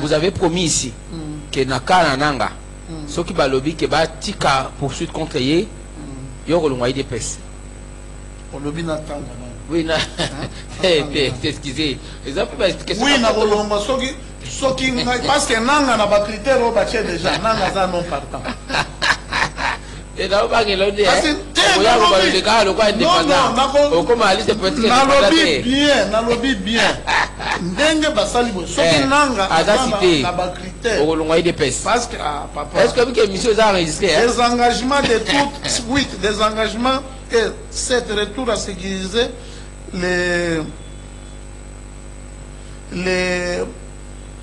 Vous avez promis ici que Naka Nanga, ceux qui balobi qui bat tika poursuite contre yé yo kolongwa des pes au lobby n'attend. oui na excusez les autres pas expliquer oui na kolongwa ceux qui parce que nanga na ba critères au bâtir déjà nanga ça non partant. Et là, on va regarder. On va regarder le gars, le quoi indépendant. On commence à lire des petits. Na lobby bien. Ndenge basali bo. Soki nanga. Adacité. On va regarder des pes. Parce que papa. Est-ce que vous avez monsieur a enregistré? Des engagements de toutes, oui, des engagements et cet retour à sécuriser les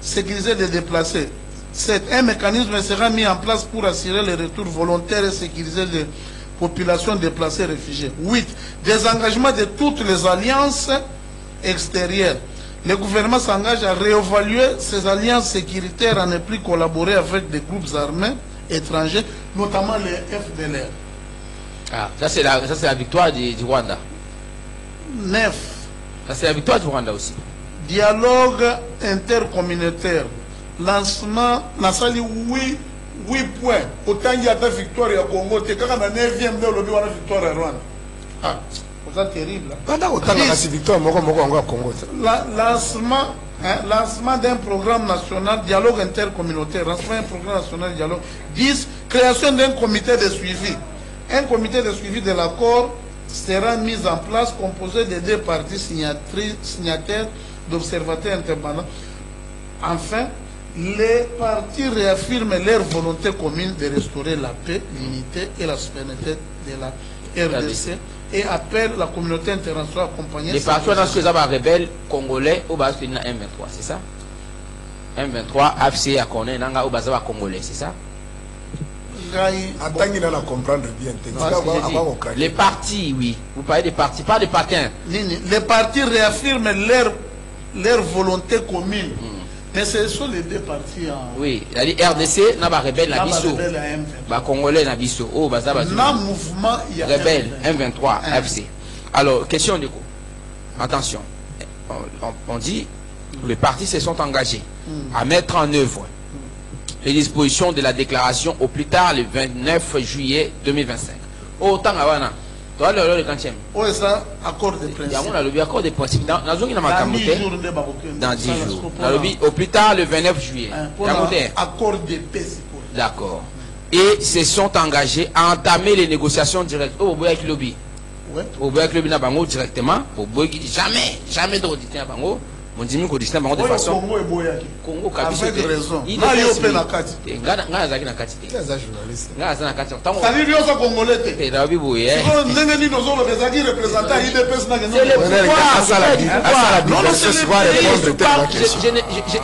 sécuriser les déplacés. Un mécanisme sera mis en place pour assurer le retour volontaire et sécuriser les populations déplacées et réfugiées. 8. Des engagements de toutes les alliances extérieures. Le gouvernement s'engage à réévaluer ces alliances sécuritaires à ne plus collaborer avec des groupes armés étrangers, notamment les FDLR. Ah, ça c'est la victoire du Rwanda. 9. Ça c'est la victoire du Rwanda aussi. Dialogue intercommunautaire. Lancement, Nassali 8 points. Autant il y a de victoire au Congo, tu as 9e de l'objet de la victoire à Rwanda. Ah, c'est terrible. Lancement d'un programme national, dialogue intercommunautaire. Lancement d'un programme national, dialogue. 10. Création d'un comité de suivi. Un comité de suivi de l'accord sera mis en place, composé de 2 parties signataires d'observateurs indépendants. Enfin, les partis réaffirment leur volonté commune de restaurer la paix, l'unité et la souveraineté de la RDC et appellent la communauté internationale à accompagner. Les partis dans ce que rebelles congolais au bas de M23, c'est ça? M23, AFC à Koné, Nanga au bas congolais, c'est ça? Comprendre bien. Les partis, oui. Vous parlez des partis, pas des patins. Les partis réaffirment leur volonté commune. Mais ce sont les 2 partis. Oui, la RDC n'a pas rebelle la biso. Ba Congolais na biso. Oh, bah ça va. Mouvement il y a rebelle M23 FC. Alors, question du coup. Attention. On dit les partis se sont engagés à mettre en œuvre les dispositions de la déclaration au plus tard le 29 juillet 2025. Autant avant. Toi, le quantième. Oui, ça, accord de principe. Il y a le accord de principe. Dans 10 jours. Au plus tard, le 29 juillet. Accord de paix. D'accord. Et se sont engagés à entamer les négociations directes. Au Boya Kilobi. Au Boya Kilobi na bango directement. Au Boya jamais de rediter à bango. Mon dimi ko distingue bango de façon. Congo kabisa. Avec raison. Il est na kati. Ngana zaki na kati. Ngana journaliste. Ngana zaki na kati. Ça dit bien ça congolais. Et là bi boye. Ndenge ni nozo le bezaki représentant IDPS na c'est le pouvoir.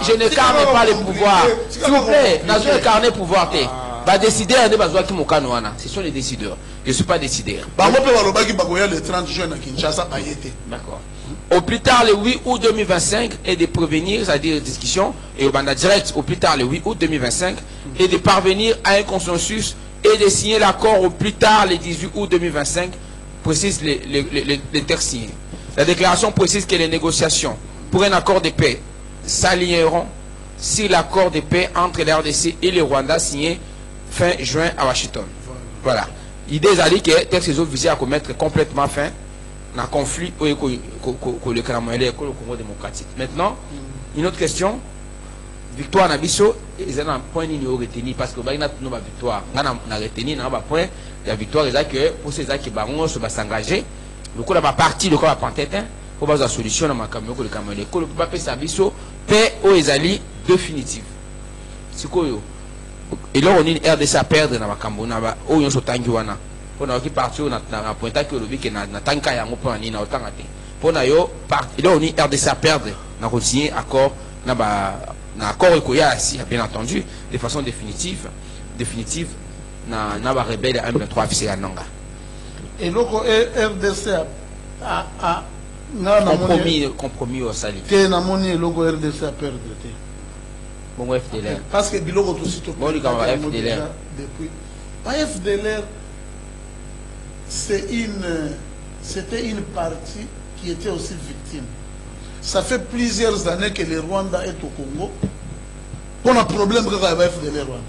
Je ne carne pas le pouvoir. S'il vous plaît, nazo carner pouvoir té. Ba décider ne bazwa ki mokano wana. Ce sont les décideurs. Je suis pas décideur. Bango pe balobaki bakoya le 30 juin na Kinshasa bayete. D'accord. Au plus tard le 8 août 2025 et de prévenir, c'est-à-dire discussion, et au banda direct au plus tard le 8 août 2025 et de parvenir à un consensus et de signer l'accord au plus tard le 18 août 2025, précise les textes signés. La déclaration précise que les négociations pour un accord de paix s'aligneront sur l'accord de paix entre la RDC et le Rwanda signé fin juin à Washington. Voilà. L'idée est que les textes visent à commettre complètement fin un conflit au le Congo démocratique. Maintenant, une autre question. Victoire Nabiso, ils ont un point de retenu parce que nous avons victoire. Nous avons retenu un point de victoire. Que pour ces gens qui vont s'engager, le coup de ma partie, le coup de ma pantette, pour avoir une solution dans ma camion, le Cameroun, le coup de ma Nabiso, paix aux Ezali définitive. C'est quoi? Et là, on a une RDC à perdre dans ma Cameroun, où on s'otangiwana. On a parti on a pointé que le bic na tanka ya ngopo ni na otanga te pona yo parti là on est RDC à perdre na continuer accord na accord ekoya si bien entendu de façon définitive na ba rebelle M23 FC à Nanga et loko RDC a compromis au sali que na moni loko RDC à perdre te bon FDLR parce que biloko tout sito bon FDLR depuis pas FDLR. C'était une partie qui était aussi victime. Ça fait plusieurs années que le Rwanda est au Congo. On a un problème avec le Rwanda.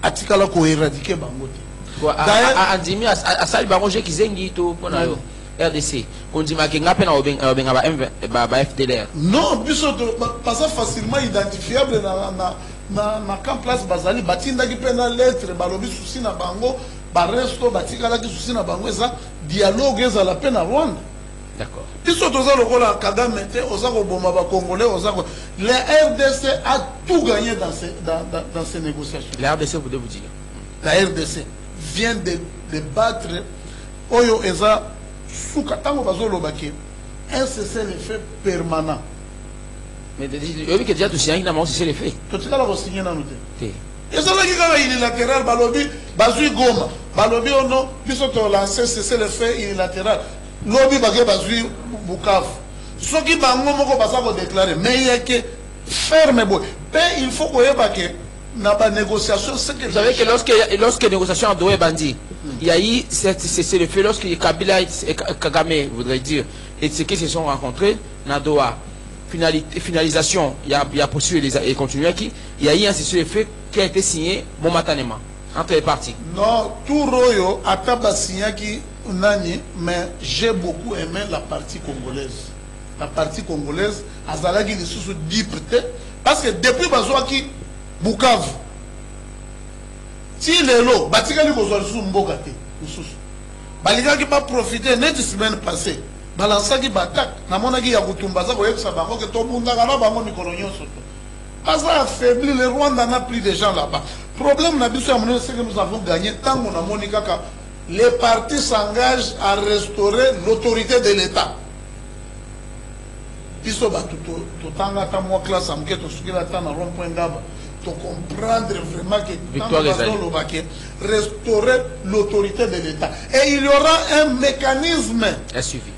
atikala ko éradiquer bango te. Andimi asali bango je kizengi to pona yo RDC. On dit ma kenga pena obenga ba FDLR. Non, biso to pas facilement identifiable na camp place bazali batinda ki pena lettre balobi souci na bango ba resto batikala ki souci na bango eza dialogue eza la peine à Rwanda. D'accord. Biso toza lokola Kagame te oza ko boma ba congolais oza ko le RDC a tout gagné dans ces négociations. La RDC vous devez vous dire. La RDC vient de battre oyo eza souka tango bazolo baki un cessez-le-feu permanent. Mais il y a déjà tout signé na mo cessez-le-feu. To tikala ko signer na note. Té. Ezala ki kala unilatéral balobi bazui Goma balobi ono biso to lancer cessez-le-feu unilatéral. Lobi bagé bazui Bukavu. Soki bango moko basa ko déclarer mais il y a que ferme boy. Il faut qu'on ait baké na ba négociation. Vous savez que lorsque négociation a Doué Bandi, il y a eu c'est le fait lorsque Kabila et Kagame voudrait dire et ceux qui se sont rencontrés na Doha finalisation il y a poursuivi et continuer qui il y a eu un c'est le fait qui a été signé momentanément entre les parties. Non, tout royo ataba signé qui nani mais j'ai beaucoup aimé la partie congolaise. La partie congolaise azalaki de sous dipte parce que depuis bazwaki Bukavu si lelo batikali kozwa sous mboka te sous balikaki pas profiter net semaine passée balansaki batak namonaki ya kutumbaza koyekisa bango ke tobundaka na bango mikolo nyonso to asa affaibli le Rwanda n'a plus de gens là-bas. Problème na biso ya monene c'est que nous avons gagné tant qu'on a moni kaka les partis s'engagent à restaurer l'autorité de l'État. Biso ba tout tanga ta moi classe am ke to sukila ta na rond point d'aba to comprendre vraiment que restaurer l'autorité de l'État et il y aura un mécanisme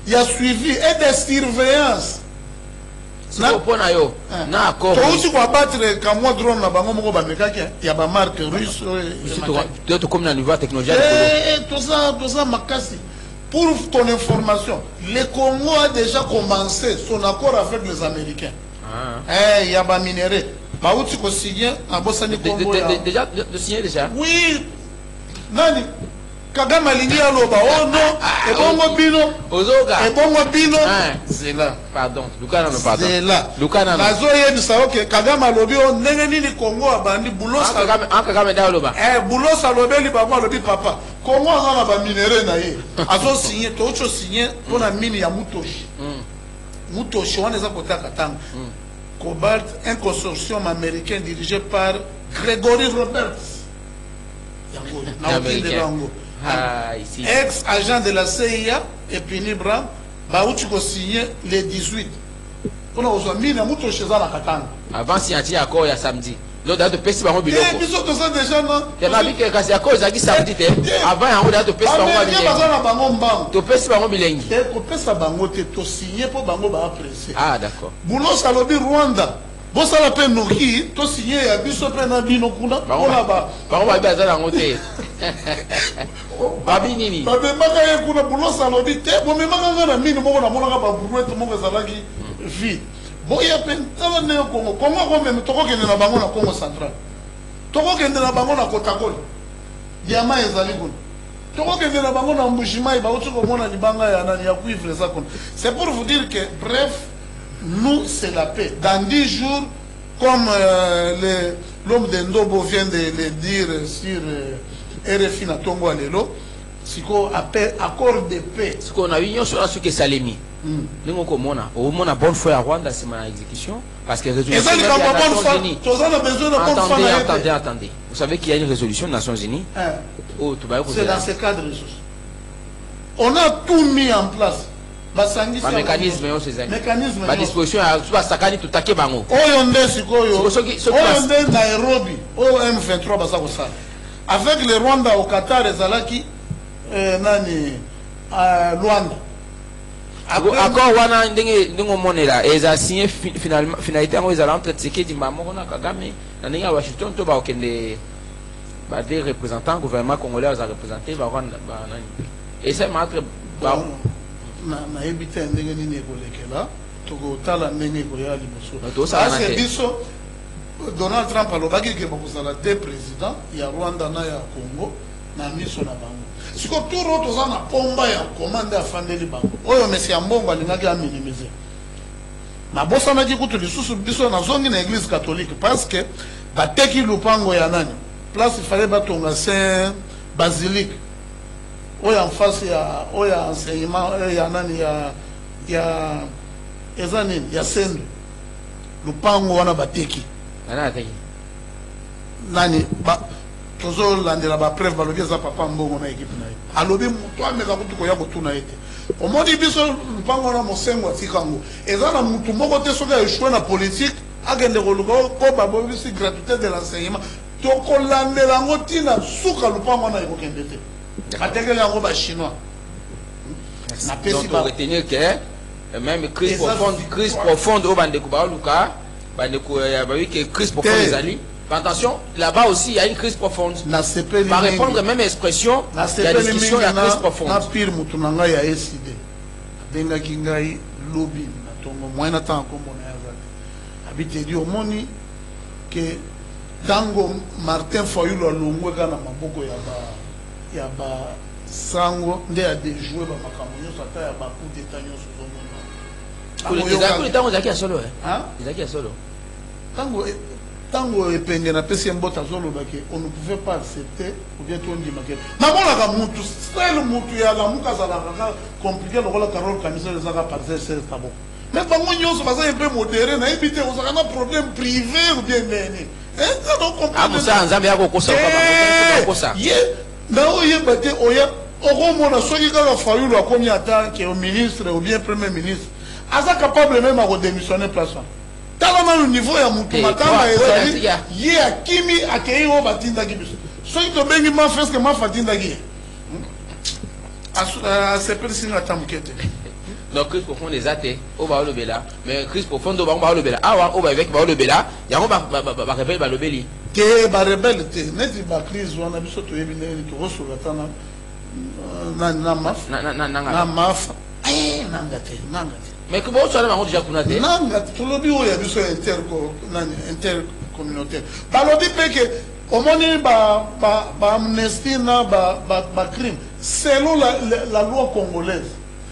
il y a suivi et des surveillances. Na pona yo na accord to usi ko battre ka mo drone na bango moko ba mekaki ya ba marque russe to comme na niveau technologie tout ça makasi. Pour ton information, le Congo a déjà commencé son accord avec les Américains. Il y a des minéraux. Bah, où tu peux signer à Bossani Congo? Déjà, de signer déjà? Oui. Nani? Kagame alingi aloba. Oh non. Et bongo bino. Ozoga. Et bongo bino. C'est là. Pardon. Lukana no pardon. C'est là. Lukana no. Nazo yebi sa ok. Kagame alobi o nene nini Congo abandi bulosa. Kagame da aloba. Bulosa alobeli bango alobi papa. Congo azana ba minéraux na ye. Azo signer to ocho signer pour la mine ya Mutoshi. Mutoshi wana za kota katanga. Cobalt, un consortium américain dirigé par Gregory Roberts. Ex-agent de la CIA et Pini Bram, Baouti a signé les 18. On a mis la mouton chez la Katanga. Avant signature à accord il y a samedi. L'autre date de peste par mon biloko. Eh, bisous de ça déjà non. Il y a que c'est à cause qui samedi. Avant on a de peste par mon biloko. De peste par mon biloko. De peste par bango te to signé pour bango ba apprécier. Ah d'accord. Boulot salobi Rwanda. Bon ça la peine noki to signé ya biso pe na bino kuna. Ona ba. Ba ba ba za na ngote. Babi nini? Ba be maka ye kuna boulot salobi te. Bo me maka na mino moko na mona ba brouette moko zalaki vide. Bon, il y a plein de Congo. Congo, même, Togo qui est dans la banque na Congo central. Togo qui est dans la banque na Kotakol. Diama et Zaligoun. Togo qui est dans la banque na Mbushima et Baoutou Komona Libanga et Anani Yakuif les Zakon. C'est pour vous dire que, bref, nous, c'est la paix. Dans 10 jours, comme l'homme de Ndobo vient de le dire sur RFI na Tongo Alelo, c'est qu'on appelle accord de paix. Ce qu'on a eu, sur la suite que Salemi. Nous avons une bonne foi à Rwanda, c'est ma exécution. Parce que résolution des Nations Unies. Attendez. Vous savez qu'il y a une résolution des Nations Unies. C'est dans ce cadre. On a tout mis en place. Un mécanisme, mécanisme. La disposition à Sakani tout à Kebango. Nairobi, M23, avec le Rwanda au Qatar et Zalaki, Luanda. Accord wana ndenge monela eza signé finalité ngo ezala entre Tshisekedi Mamoko na Kagame na ndenge Washington to ba okende ba des représentants gouvernement congolais za représenter ba Rwanda ba nani et c'est entre ba na ebité ndenge nini ekolekela toko tala ndenge koya liboso parce que biso Donald Trump alobaki ke bakozala deux présidents ya Rwanda na ya Congo na miso na bango siko turo toza na pomba ya commande afandeli bango oyo mesi ya mbongo alingaki aminimiser na bosanaki kutu lisusu biso na zongi na église catholique parce que bateki lupango ya nani place il fallait batonga Saint Basilique oyo en face ya oyo enseignement ya nani ya ezani ya Sendo lupango wana bateki nani ba tozo landela ba preuve balobi za papa mbongo na équipe na ye alobi mutu ameka kutu ko ya botuna ete omoni biso lupango na mosengo atikango eza na mutu moko te soka échoué na politique agende ko luko ko babobisi gratuité de l'enseignement to ko landela ngo tina suka lupango na ekokende te atekele yango ba chinois na pesi ba retenir que même crise profonde au bande ko ba luka bande ko ya ba que crise profonde les alliés. Attention, là-bas aussi il y a une crise profonde. Par répondre même expression, il y a discussion, il y a crise profonde. Na pire mutunanga ya SID. Benga kingai lobby na tongo moyena tan ko mona ya habite di omoni que tango Martin Fayulu alongwe kana maboko ya ba sango nde a déjouer ba makambo nyonso ata ya ba coup d'état nyonso zomona. Les tango zaki ya solo hein? Zaki ya solo. Tango epenge na pesi mbota zolo bake on ne pouvait pas accepter ou bien tout ndima ke na bona ka mutu style mutu ya la muka za la compliqué le rôle Carole Kamisa les aka partir c'est tabo mais bango nyonso baza un peu modéré na éviter on a un problème privé ou bien nene ça donc comprendre ah ça nzambe yako kosa kwa kosa ye na oye bate oya okomona soki kaka Fayulu akomi ata ke au ministre ou bien premier ministre aza capable même à démissionner place talama le niveau ya mutu matanga ezali ye akimi akei o batinda kibiso soki to bengi ma feske ma fatinda ki a se persinga tamkete donc crise profonde des athées au ba lobela mais crise profonde ba lobela awa o ba avec ba lobela yango ba rebelle ba lobeli ke ba rebelle te neti ba crise wana biso to yebi neni to rosola tana na maf na maf nangate mais que bon, ça va déjà qu'on a dit. Non, tout le bio il y a besoin intercommunautaire. Balobi peke au moment ba amnesty na ba crime selon la loi congolaise.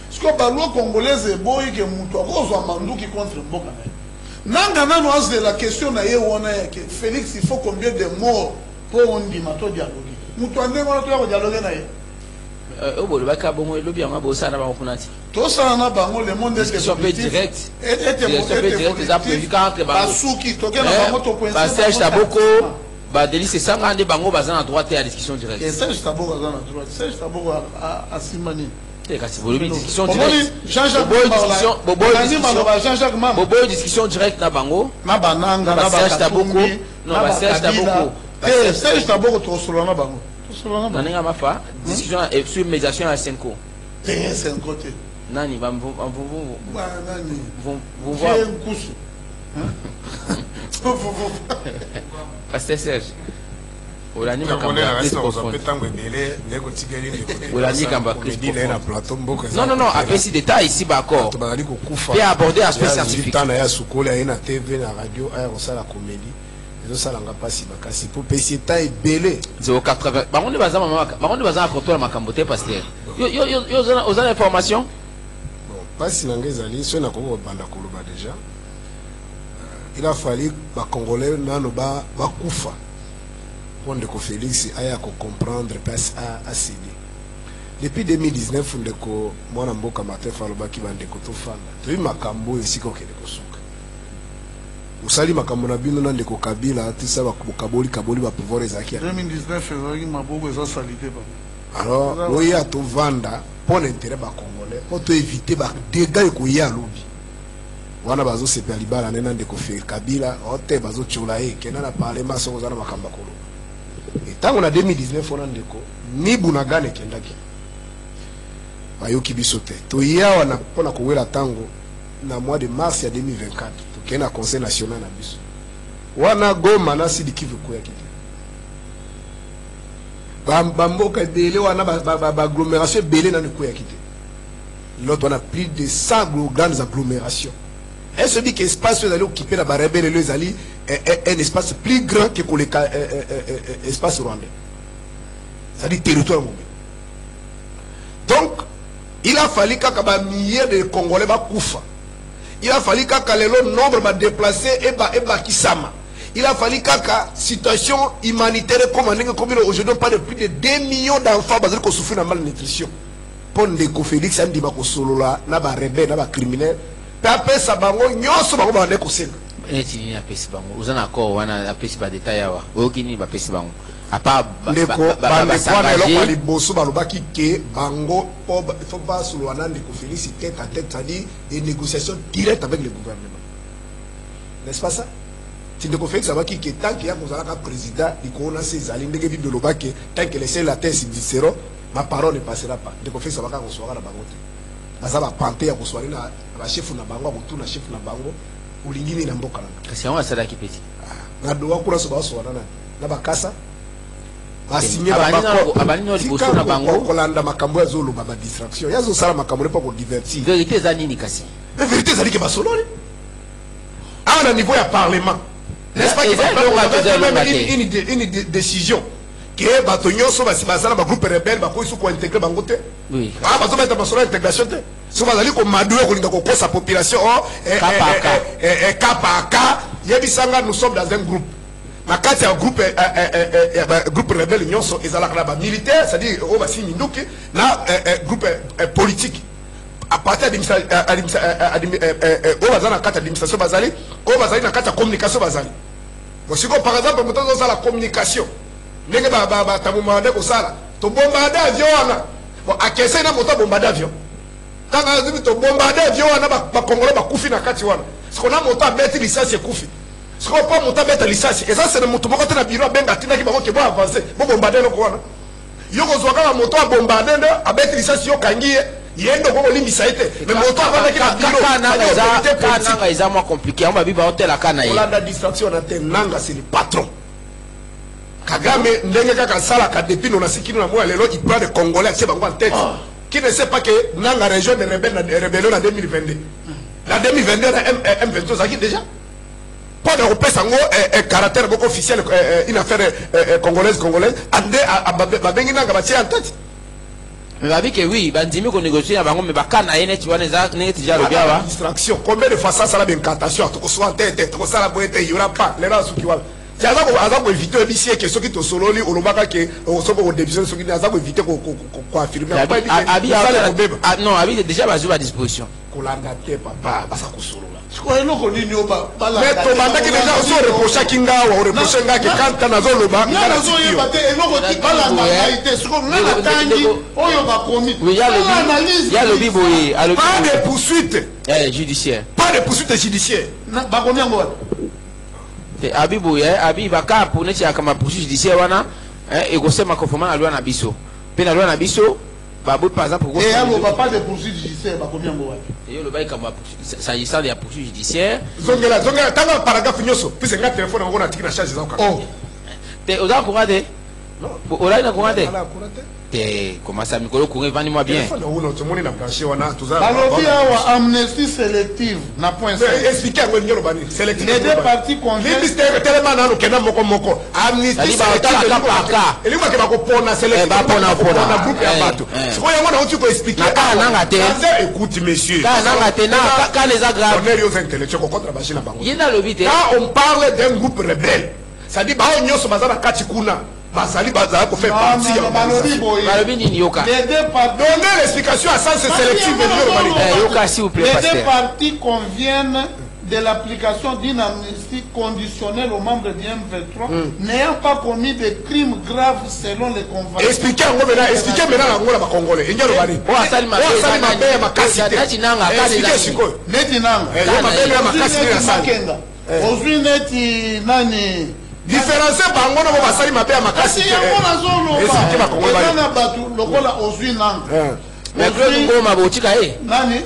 Parce que la loi congolaise est boy que mutu akozwa manduki contre mboka na. Nanga nano as de la question na ye wona que Félix il faut combien de morts pour on dit mato dialoguer. Mutu ande ngona to dialoguer na ye. Bon, le bac à bon, le bien, on ça va tout ça na bango le monde est direct. Serge Taboko, Délice c'est ça, on bango bazan à droite et à discussion directe. Et Serge Taboko à droite, Serge Taboko à Simani. Discussion directe. Bobo discussion directe na bango. Na bananga na Serge Taboko, non Serge Taboko. Serge Taboko to solo na bango. Nanenga mafa discussion sur médiation à Senko. C'est Senko te. Nani va vont voir un coup. Pasteur Serge. Olani non non non après ces détails ici bas encore. Et aborder aspect scientifique. Ça n'a pas si bakasi pour payer taille belé 080 par contre bazama par contre à contrôle makambote pasteur yo aux informations bon pas si ngezali so na ko banda koloba déjà il a fallu ba congolais nano ba kufa pour de ko Félix aya ko comprendre passe à céder depuis 2019 ndeko mwana mboka Martin Fayulu ki bande ko to fanda to makambo esiko kele ko suka usali makambo na bino na ndeko Kabila tisa bakaboli ba pouvoir ezaki 2019 ezaki maboko eza salite ba alors oui à to vanda pour l'intérêt ba congolais pour to éviter ba dégâts ko ya lobi wana bazo sepe libala nena ndeko Kabila ote bazo chola kena na parlement so kozana makamba kolo et tango na 2019 on ndeko mibu na gane kendaki bayoki bisote to ya wana pona ko wela tango na mois de mars ya 2024 qui na conseil national na biso wana Goma na Sud Kivu ko yakite bamboka belé wana ba agglomération belé na ko yakite l'autre on a plus de 100 grandes agglomérations et celui qui espace les allés occuper la rebelle les allés un espace plus grand que l'espace rwandais. C'est-à-dire territoire mobile. Donc, il a fallu qu'un millier de Congolais va koufa. Il a fallu qu'un nombre va déplacer et Kisama. Il a fallu qu'une situation humanitaire comme aujourd'hui, on parle de plus de 2 millions d'enfants qui souffrent de malnutrition. Pour les Félix, on dit que solo là, na ba rebelle, na ba criminel. Après ça, bango nyonso bango ba ndeko senga. Eti ni apesi bango. Uzana encore wana apesi ba détail awa. Okini ba pesi bango. Apa ndeko bandeko na eloko liboso balobaki ke bango faut pas solo wana ndeko Félix tête à tête, c'est-à-dire des négociations directes avec le gouvernement. N'est-ce pas ça? Si ndeko Félix abaki ke tant qu'il y a un président, il connaît ses alliés, ndeke bi dolobaki tant que laisser la terre subsisteront, ma parole ne passera pas. Ndeko Félix abaka recevoir na bango te. Baza ba panté ya recevoir na ba chef na bango, ba na chef na bango, ulingini na mboka na. Kasi on asala ki petit. Na doa kula so ba so wana na bakasa. Basigné abani no liboso na bango kolanda makambo ya zolo ba distraction. Yazo sala makambo pa ko divertir. Vérité za nini kasi? La vérité ça dit que ba solo. À un niveau ya parlement. N'est-ce pas qu'il va une décision que Batonio soit basé dans un groupe rebelle, il faut intégrer Bangote. Oui. Ah, parce que c'est une intégration. Si vous allez comme Madou, vous sa population, KPAK, nous sommes dans un groupe. Mais quand c'est un groupe rebelle, ils sont militaires, c'est-à-dire au Bassi Minduki, là, groupe politique. À partir de l'administration basale, au basali na kata communication basale. Si par exemple, nous avons la communication, nous avons sala, to bombarder avion wana. Bon, à kese na moto bombarder avion. Quand on dit to bombarder avion wana ba Congolais ba kufi na kati wana. Ce qu'on a moto à mettre licence et kufi. Ce qu'on pas moto à mettre licence. Et ça c'est le moto moko na bureau benga tina ki ba ko avancer. Bo bombarder no ko wana. Yoko zwaka na moto à bombarder à mettre licence yo kangiye. Yendo ko limbisa ite. Mais moto avant ki na bureau. Kana is moins compliqué. On va vivre hôtel à Kana. La distraction na te nanga c'est le patron. Kagame ndenge kaka sala ka depuis on a sikino na moi lelo il prend des Congolais qui bango en tête. Qui ne sait pas que nanga région de rébellion en 2022. La 2022 na M23 ça qui déjà. Pas d'Européen sango caractère beaucoup officiel une affaire congolaise ande ba bengi nanga ba tia en tête. Mais va dire que oui, bandimi qu'on négocie avec mais bakana ene tu vois les déjà le bien distraction. Combien de fois ça la incantation to soit en tête, to ça la boîte il y aura pas les races qui va. C'est ça qu'on éviter ici que ceux qui te sololi au lobaka que au sobo au début ceux qui ça qu'on éviter qu'on affirmer. Non, Abi déjà basé à disposition. Kolanda te papa basa ko solo. Mais to banda ki déjà so reprocha kinga wa reprocha nga ke kanta na zolo ba na zo yeba te eloko ti bala na ite siko na tangi oyo ba komi. Oui, il y a le biboye, pas de poursuite judiciaire. Pas de poursuite judiciaire. Ba komi ngo. Abiboye, abi baka pour netia kama poursuite judiciaire wana et ko sema conformément à loi na biso. Pe na loi na biso par exemple, et il n'y a pas de poursuite judiciaire. Et le bail comme s'agissant de la poursuite judiciaire. Zongela, tant que paragraphe nyoso, puis c'est un téléphone on a tiré la charge des enfants. Oh. T'es aux encouragés. Non. Au là il a encouragé. T'es comment ça Mikolo courir vendre moi bien. Alors il y a amnistie sélective na point. Expliquez à Wenyo Bani. Sélective. Les deux parties conviennent. Ministère tellement na no kena moko. Amnistie sélective. Et lui va ko pona sélective. Ba pona groupe ya bato. C'est quoi yango na tu ko expliquer. Écoute monsieur. Quand les agrafes. On est aux intellectuels contre bashina bango. Yenda lobité. Quand on parle d'un groupe rebelle, ça dit ba nyoso bazana katikuna. Basali Bazara pour faire partie de donner l'explication à sens sélectif. Les deux parties conviennent de l'application d'une amnistie conditionnelle aux membres du M23 n'ayant pas commis de crimes graves selon les conventions. Expliquez maintenant à Congolais. Différencier bango na basali mabe ya makasi. Yango zolo. Expliquer ba Congolais. Na batu lokola ozwi nanga. Mais Claude Ngoma botika nani?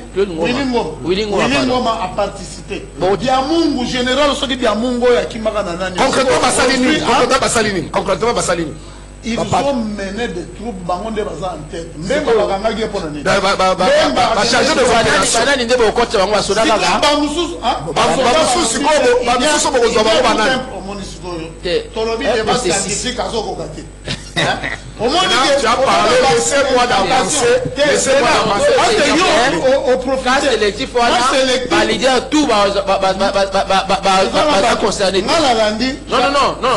Willy Ngoma a participé. Biamungu général soki Biamungu ya kimaka na nani. Concrètement basalini. ils ont mené des troupes bango de baza en tête. Même bakanga qui pour nani. Ba changer de banani ndebo okotsa bango basoda kaka. Ba mususu, tolobi débat scientifique azoko kate. Au moins tu as parlé, laissez-moi d'avancer. Laissez-moi d'avancer. Au profil sélectif, on leader tout va concerner. Non,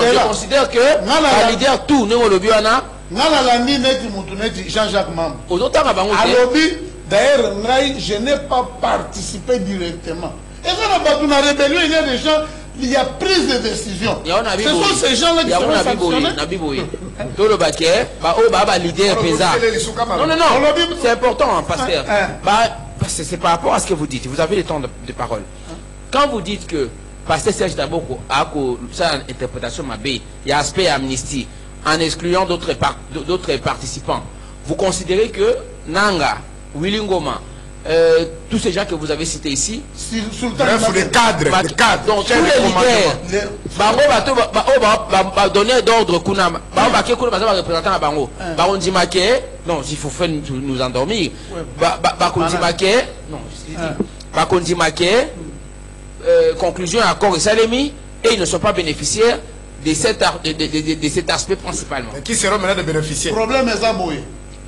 je considère que le leader tout, nous le biana. Nalandi neti mutuneti Jean-Jacques Mam. Aux autres, d'ailleurs, je n'ai pas participé directement. Et ça, dans la rébellion, il y a des gens. Il y a prise de décision. Ce sont ces gens-là qui sont sanctionnés. Non, c'est important, pasteur. C'est par rapport à ce que vous dites. Vous avez le temps de parole. Quand vous dites que pasteur Serge Daboko a une interprétation il y a aspect amnistie en excluant d'autres participants, vous considérez que Nanga, Willy Ngoma, tous ces gens que vous avez cités ici, bref, les cadres, donc tous les leaders, va donner d'ordre Kunama, représentant à Bango, Baron Dimake, non, il faut faire nous endormir, Bakon Dimake, non, Bakon Dimake, conclusion, accord et Salemi, et ils ne sont pas bénéficiaires de cet aspect principalement. Mais qui seront maintenant des bénéficiaires? Problème est aboué.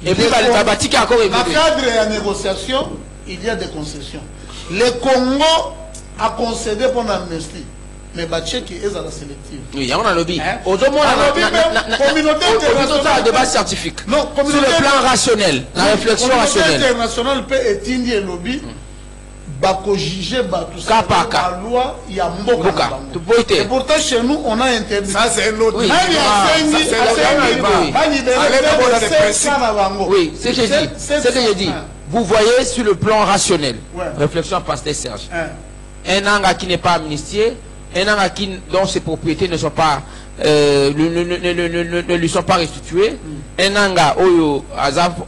Et puis, dans le cadre de la négociation, il y a des concessions. Le Congo a concédé pour l'amnistie. Mais Batcheki est à la sélective. Oui, on a lobby. Autrement, communauté internationale. Débat scientifique. Non, sur le plan rationnel, la réflexion rationnelle. La communauté internationale peut éteindre le lobby. Bako juger tout ça. La loi, il y a Mboka. Et pourtant, chez nous, on a interdit. Ça, c'est un autre. Oui, c'est ce que j'ai dit. C'est ce que j'ai dit. Vous voyez sur le plan rationnel, réflexion pasteur Serge, un anga qui n'est pas amnistié, un anga dont ses propriétés ne sont pas ne lui sont pas restituées, un anga où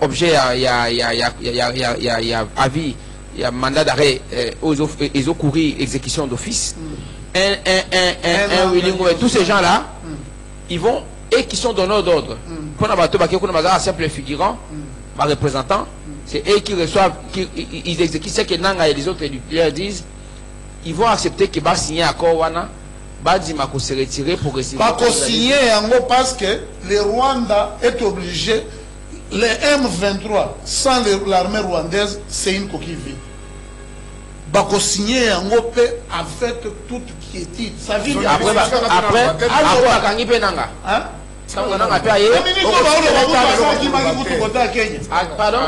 objet il y a avis, il y a mandat d'arrêt ils ont couru exécution d'office, un Willingo et tous ces gens là ils vont et qui sont donneurs d'ordre pour un simple figurant représentant, c'est eux qui reçoivent, ils exécutent ce que Nanga et les autres leur disent. Ils vont accepter que va signer un accord wana, Badima se retirer pour recevoir. Pas signer parce que le Rwanda est obligé, le M23 sans l'armée rwandaise, c'est une coquille vide. Bako signer avec toute quiétude. Ça vient après Nanga. Pardon?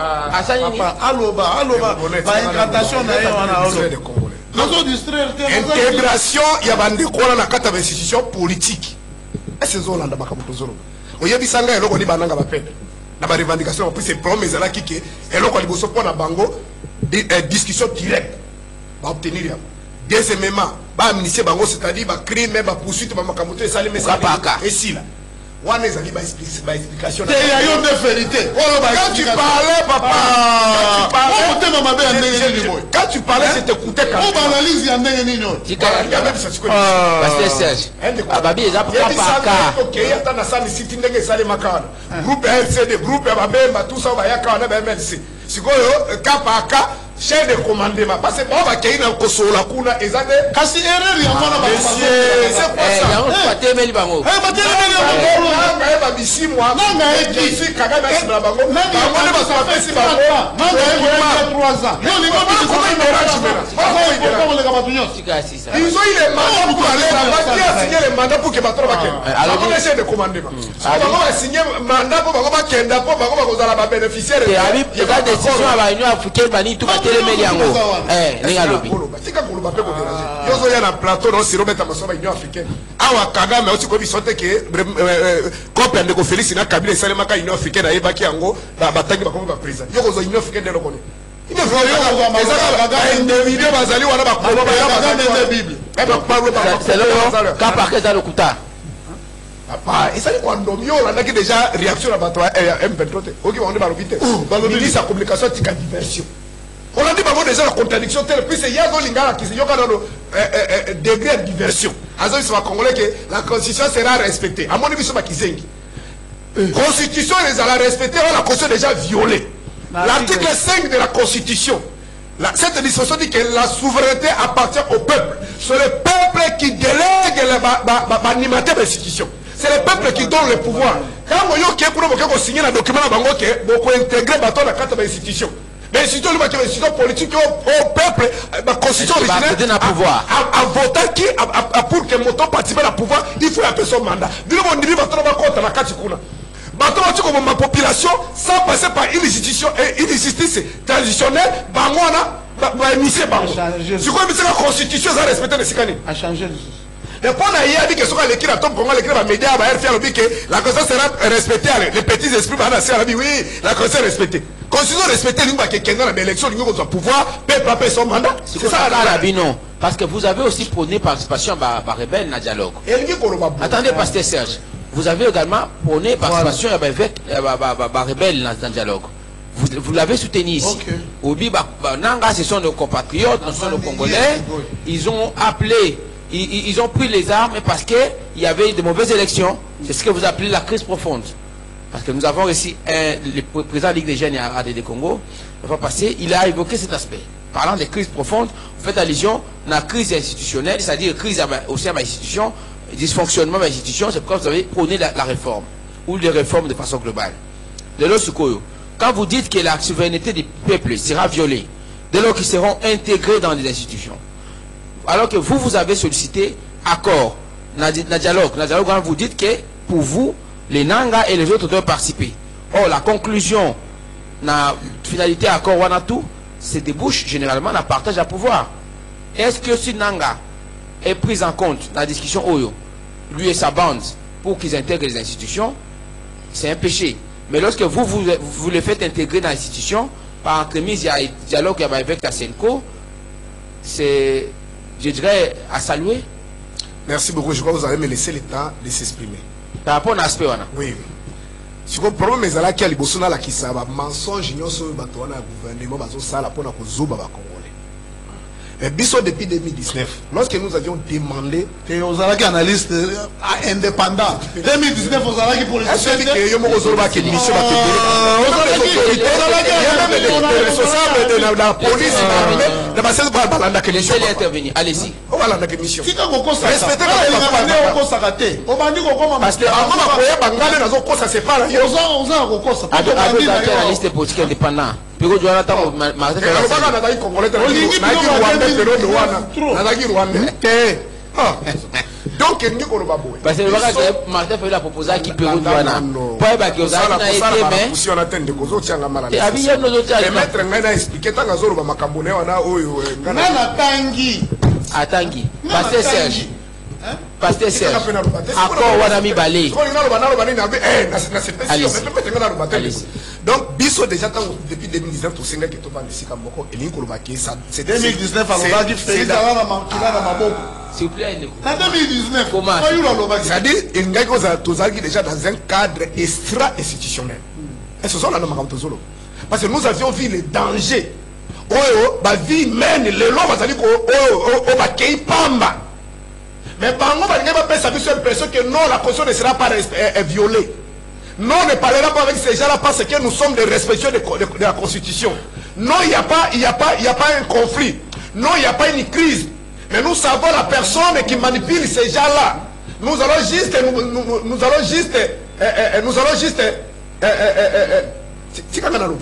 Intégration, il y a des cours dans quatre institutions politiques. Est-ce que vous avez des bisanga et l'on bananga bapel. La revendication en plus c'est promesse là qui est et l'on ko pour na bango discussion directe va obtenir. Deuxièmement, ba amnistie bango c'est-à-dire ba crime ba poursuite ba makamoto et salim et si là. Quand tu parlais, papa, quand tu parlais, c'était écouté quand on analyse, il y a groupe RCD, groupe Babemba, tout ça, chef de commandement parce que on va qu'il na kosola kuna ezade kasi erreur ya mwana ba c'est quoi ça ya batemeli bango ba bisi moi je suis kaga na sima bango bango ne ba sa pesi bango nanga e 3 ans yo ni ba ils ont eu les mandats pour aller là-bas qui a signé les mandats pour que bato bakende alors le chef de commandement bango a signé mandat pour bango bakenda pour bango bakozala ba bénéficiaire et abi la décision à la Union africaine bani tout plateau non siro beta masoba Union africaine awa Kagame aussi ko bisote ke kopia ndeko Félix na Kabila salema ka Union africaine ayebaki yango batangi bakomi ba président yoko zo Union africaine de lokone vidéo bazali wana bakolo ba Bible c'est le cas par cas dans le kuta et ça quand on a déjà réaction à bateau M23 OK on est balobité balobité sa communication tika diversion. On a dit déjà la contradiction telle puisque il y a dans l'ingala qui se yoka dans le degré de diversion. Azo ils sont congolais que la constitution sera respectée. À mon avis ça kizengi. Constitution, les a respectée, la Constitution est déjà violée. L'article 5 de la Constitution, cette disposition dit que la souveraineté appartient au peuple. C'est le peuple qui délègue l'animateur de l'institution. C'est le peuple qui donne le pouvoir. Quand vous signez un document, vous intégrez la carte de l'institution. L'institution politique au peuple, la constitution originelle a voté qui pour que mon temps participe au pouvoir, il faut appeler son mandat. Ma population, sans passer par une justice transitionnelle, c'est quoi la constitution a respecté les Sikani? A changé. Et pour la dit que sur l'équipe Tom Congo, l'équipe média va faire le que la constitution sera respectée. Les petits esprits vont dire oui, la constitution est respectée. Constitution respectée, nous qui dans l'élection, nous avons pouvoir, peuple après son mandat. C'est ça la non. Parce que vous avez aussi prôné participation par rebelle dans le dialogue. Attendez, Pasteur Serge. Vous avez également prôné participation avec rebelle dans le dialogue. Vous l'avez soutenu ici. Obi Nanga, ce sont nos compatriotes, ce sont nos Congolais. Ils ont appelé, ils ont pris les armes parce qu'il y avait de mauvaises élections. C'est ce que vous appelez la crise profonde. Parce que nous avons réussi, le président de la Ligue des Jeunes à ADD Congo, la fois passée, il a évoqué cet aspect. Parlant de crise profonde, vous faites allusion à la crise institutionnelle, c'est-à-dire crise au sein de l'institution, dysfonctionnement de l'institution, c'est pourquoi vous avez prôné la réforme, ou les réformes de façon globale. De l'autre, quand vous dites que la souveraineté du peuple sera violée, dès lors qu'ils seront intégrés dans les institutions, alors que vous avez sollicité accord, dans dialogue, vous dites que pour vous, les Nanga et les autres doivent participer. Or, la conclusion, la finalité accord Wanatou, c'est débouche généralement la partage à pouvoir. Est-ce que si Nanga est pris en compte dans la discussion Oyo, lui et sa bande, pour qu'ils intègrent les institutions, c'est un péché. Mais lorsque vous les faites intégrer dans l'institution, par entremise, il y a un dialogue avec la Senko, c'est, je dirais, à saluer. Merci beaucoup. Je crois que vous allez me laisser le temps de s'exprimer. Par rapport à l'aspect, oui. Si le problème est là, qu'il y a un mensonge, il y a un gouvernement qui a un Congolais. Mais depuis 2019, lorsque nous avions demandé que aux analystes indépendants, 2019 aux analystes pour les responsables de la police, intervenir. Allez-y. donc parce que Martin Fayulu a proposé à qui Pérou Douana pas que Pasteur Serge, accord Wanami Balé. Donc, biso déjà depuis 2019, tout singa qui est tombé ici comme beaucoup, et l'incolobaki, ça c'est 2019, s'il vous plaît, en 2019, comment c'est-à-dire, il y a déjà dans un cadre extra-institutionnel. Et ce sont là nos marabouts. Parce que nous avions vu les dangers. La vie humaine, les lois, mais par contre, il n'y a pas l'impression que non, la Constitution ne sera pas violée. Non, on ne parlera pas avec ces gens-là parce que nous sommes des respectueux de la Constitution. Non, il n'y a pas un conflit. Non, il n'y a pas une crise. Mais nous savons la personne qui manipule ces gens-là. Nous allons juste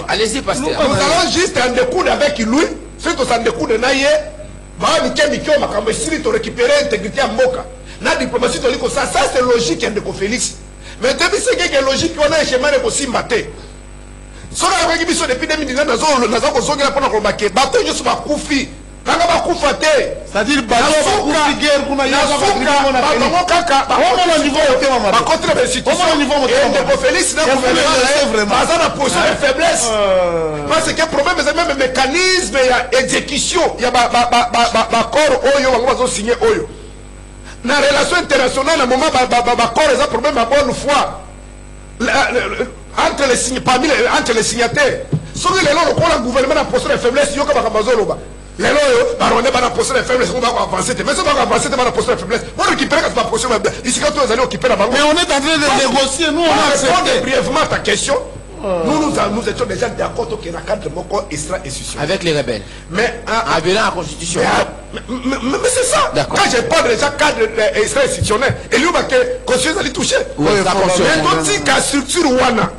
allez-y, pasteur. Nous allons juste en découdre avec lui. Surtout en découdre de Naye. Récupérer l'intégrité à Moka. La diplomatie, ça c'est logique de Félix. Mais depuis ce qui est logique, on a un schéma de Simbaté. Si on a depuis 2019, nous avons c'est-à-dire parce que problème c'est même mécanisme exécution il y a signé dans la relation internationale à un moment ils ont problème à bonne foi entre les signataires. Si le gouvernement a posé la faiblesse, Les lois, baronne, va poster les faiblesses, on va avancer. Mais ça va avancer, on va poster les faiblesses. On récupère quand tu vas poster les faiblesses. Ici, quand tu vas aller occuper la banque. Mais on est en train de négocier, nous, on a accepté. Brièvement ta question. Nous étions déjà d'accord qu'il y a un cadre extra-institutionnel. Avec les rebelles. Mais en violant la constitution. Mais c'est ça. Quand je parle déjà cadre extra-institutionnel, et lui, que conscience allait toucher. Oui, mais quand tu as structure Wana,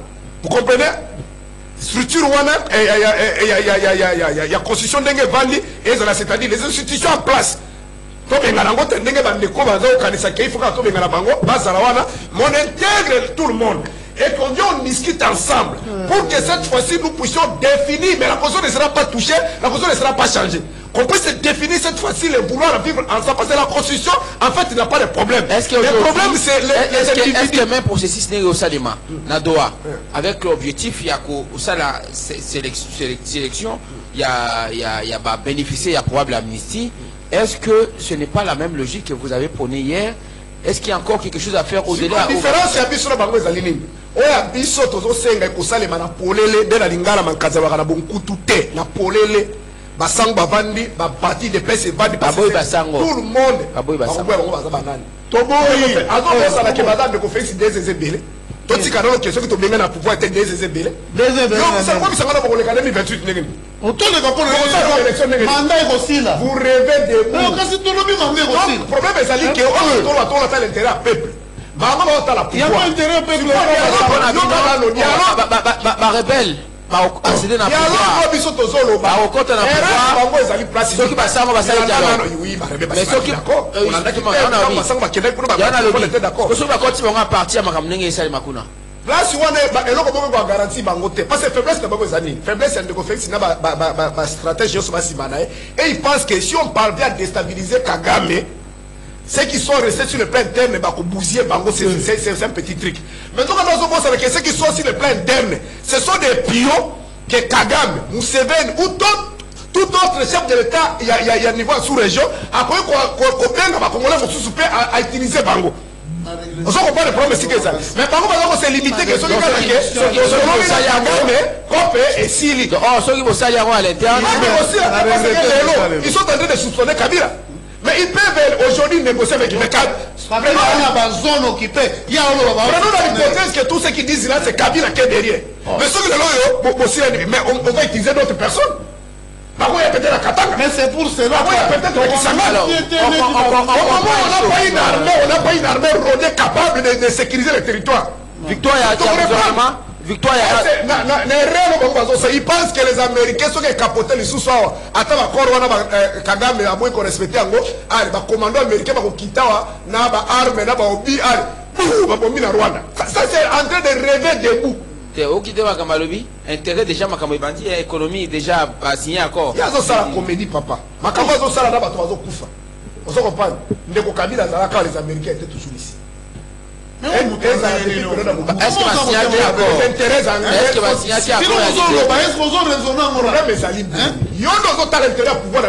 vous comprenez? Structure Wana, il y a constitution d'Enge Vandi, et c'est-à-dire les institutions en place. On intègre tout le monde et qu'on discute ensemble pour que cette fois-ci nous puissions définir, mais la position ne sera pas touchée, la position ne sera pas changée. Qu'on puisse définir cette fois-ci le vouloir vivre ensemble, parce que la constitution, en fait, il n'a pas de problème. Le problème, c'est les individus. Est-ce que même processus n'est au Salima, Nadoa, avec l'objectif, il y a la sélection, il y a bénéficier, il y a probable amnistie. Est-ce que ce n'est pas la même logique que vous avez prônée hier? Est-ce qu'il y a encore quelque chose à faire au-delà? La différence, c'est que la banque est alignée. On a biso tozo senga ko salema na polele de la lingala mankaza wa na bonkutu te na polele basango bavandi ba parti de PS bandi baboy basango tout le monde baboy basango baza banani toboyi azo sala ke madame de conférence des ezebele toti kana no question que to benga na pouvoir était des ezebele donc ça comme ça ngana ko le kana 28 ngeni on tourne le rapport de mandat aussi là vous rêvez de non quand c'est tout le monde aussi le problème est ali que on a l'intérêt à peuple. Il y a pas intérêt au peuple. Il y a rebelle. Il y a place où on est garanti bangote parce que faiblesse n'a pas besoin faiblesse de conférence n'a pas stratégie sur et ils pensent que si on parvient à déstabiliser Kagame, ceux qui sont restés sur le plan interne, c'est un petit truc. Maintenant, ceux qui sont sur le plan interne, ce sont des pions que Kagame, Museveni ou tout autre chef de l'État, il y a un niveau sous-région, après qu'on a utilisé Bango. On ne comprend pas le problème, c'est que ça. Mais par contre, c'est limité que ceux qui ont et Sili. Oh, ceux qui vont salir à l'interne. Ils sont en train de soupçonner Kabila. Mais ils peuvent aujourd'hui négocier avec les cadres. Prenons l'hypothèse que tous ceux qui disent là, c'est Kabila qui est derrière. Mais ceux qui mais on va utiliser d'autres personnes. Il y a peut-être la Katanga. Mais c'est pour cela. Il y a peut-être la Kisangala. On n'a pas une armée rodée capable de sécuriser le territoire. Victoire, il y a un gouvernement. Victoire, ils pensent que les Américains sont capotés les sous-soirs. Attends, Kagame a moins qu'on respecte en gros. Les commandos américains vont quitter les armes, les obi, ça c'est en train de rêver debout. Au qui devant Kamalobi, intérêt déjà Makambo Bandi, économie déjà signé accord. Il y a ça la comédie, papa. Makambo ça là-bas, tu vas couper. On se comprend. Ndeko Kabila quand les Américains étaient toujours ici. Est-ce que va signer accord? Est-ce que va signer accord? Est-ce qu'on a raisonné? Il y a un intérêt à pouvoir.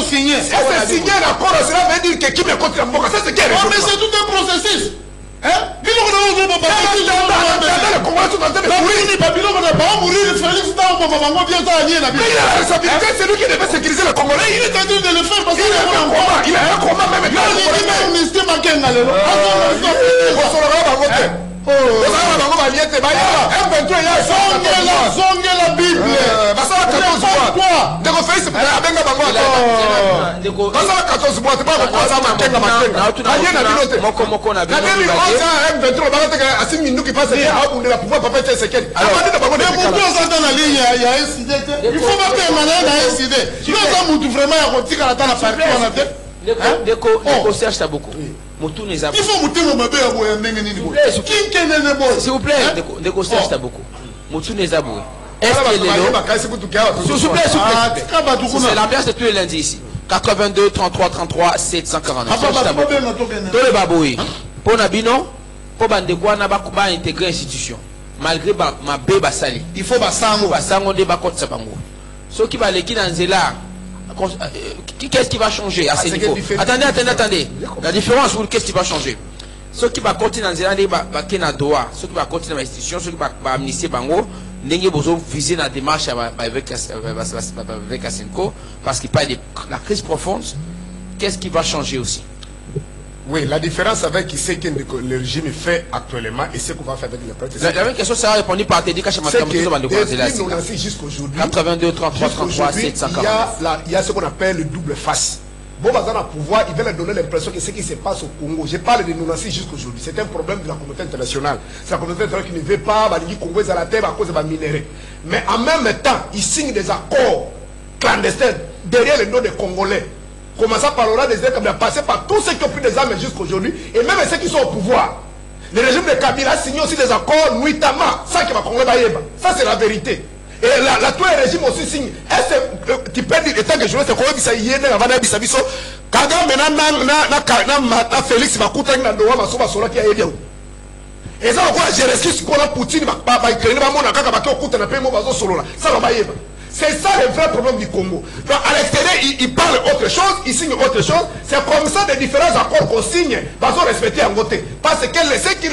Signé. C'est signé l'accord, cela veut dire que qui me contre la banque. Ça c'est quel? Mais c'est tout un processus. C'est lui qui devait sécuriser le Congolais. Il est en train de le faire parce qu'il a un combat même. la Bible. S'il vous plaît, c'est l'ambiance de tous les lundis ici. 82 33 33 749. Tous les babouis. Pour Nabino, pour Bandekwana, Bakuba intégrer l'institution. Malgré ma béba sali. Il faut Basango de Bakot Sabango. Ceux qui va les dans Zela. Qu'est-ce qui va changer à ce niveau? Attendez. La différence, qu'est-ce qui va changer? Ceux qui vont continuer dans Zela, ceux qui vont continuer dans l'institution, ceux qui vont amnistier Bango, N'ayez besoin de viser la démarche avec Asenko parce qu'il parle de la crise profonde. Qu'est-ce qui va changer aussi? Oui, la différence avec ce que le régime fait actuellement et ce qu'on va faire avec les prêtres. La même question sera répondue par Teddy Kachamatam. C'est jusqu'aujourd'hui, 82, 33, 33, 740. Il y a ce qu'on appelle le double face. Bon, dans le pouvoir, ils veulent donner l'impression que ce qui se passe au Congo, je parle de Nounassi jusqu'aujourd'hui, c'est un problème de la communauté internationale. C'est la communauté internationale qui ne veut pas, les Congolais à la terre à cause de la minerais. Mais en même temps, ils signent des accords clandestins derrière le nom des Congolais. Commençant par l'Oran des comme passé par tous ceux qui ont pris des armes jusqu'aujourd'hui, et même ceux qui sont au pouvoir. Le régime de Kabila a signé aussi des accords nuitamment, sans que les Congolais baillent. Ça, c'est la vérité. Et tout le régime aussi signe. Tu peux dire, étant que je veux te croire que ça y est, quand Félix va coûter un doigt, ma soba sola qui a aidé. Et ça, j'ai resté qu'on a Poutine, ça va bailler. C'est ça le vrai problème du Congo. Donc à l'extérieur, ils parlent autre chose, ils signent autre chose. C'est comme ça des différents accords qu'on signe, ils sont respectés en côté. Parce que ceux qui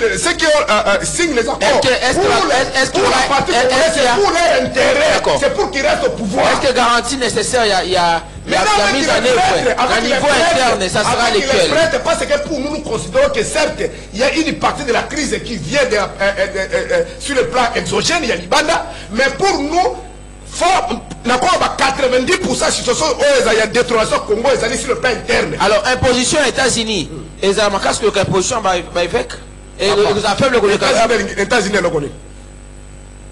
signent les accords, pour la partie congolaise, c'est pour leur intérêt, c'est pour qu'ils restent au pouvoir. Est-ce que garantie nécessaire, il y a mise en œuvre à niveau interne, ça sera lesquels? Parce que pour nous, nous considérons que certes, il y a une partie de la crise qui vient sur le plan exogène, il y a l'Ibanda, mais pour nous, d'accord, 90% situation il y a détournation Congo et sur le plan interne. Alors imposition aux États-Unis, et ça marque que l'imposition va avec et vous avez fait le États-Unis le connaît.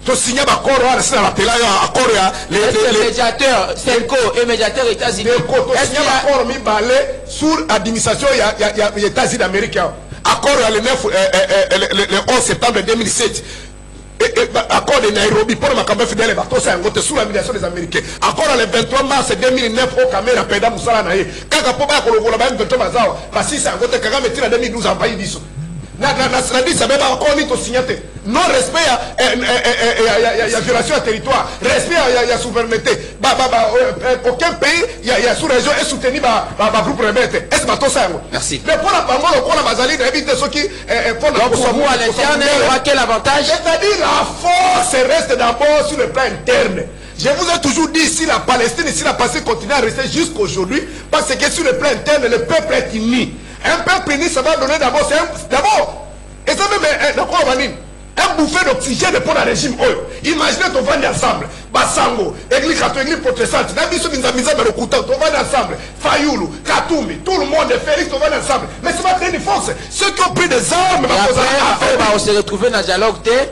Tu signes accord c'est la télé accord les médiateurs Senko et médiateurs États-Unis. Est-ce qu'il y a accord mis balé sous administration il y a États-Unis d'Amérique. Accord le 11 septembre 2007. Accord de Nairobi pour ma campagne fidèle bateau c'est un côté sous la médiation des Américains. Accord le 23 mars 2009 au caméra peda musala nae. Kaka poba ko lokola ba 23 mazawa. Parce que c'est un côté Kagame tira 2012 envahi biso. Na dit ça même encore ni to signaté. Non respect il y a violation à territoire, respect il y a souveraineté. Aucun pays il y a sous région est soutenu par groupe rebelle. Est-ce bateau ça? Merci. Mais pour la parole pour la Bazali éviter ceux qui pour vous à l'interne, il y aura quel avantage? C'est-à-dire la force reste d'abord sur le plan interne. Je vous ai toujours dit, si la Palestine, si la Palestine continue à rester jusqu'aujourd'hui, parce que sur le plan interne, le peuple est uni. Un peuple uni, ça va donner d'abord, et ça même, d'accord, un bouffée d'oxygène pour le régime. Imaginez ton vendre ensemble. Basango, église catholique, église protestante, Nabiso Binzamiza dans le couteau, ton vendre ensemble. Fayoulou, Katoumi, tout le monde, Félix, ton vendre ensemble. Mais ça va créer une force. Ceux qui ont pris des armes, on se retrouver dans le dialogue, se retrouver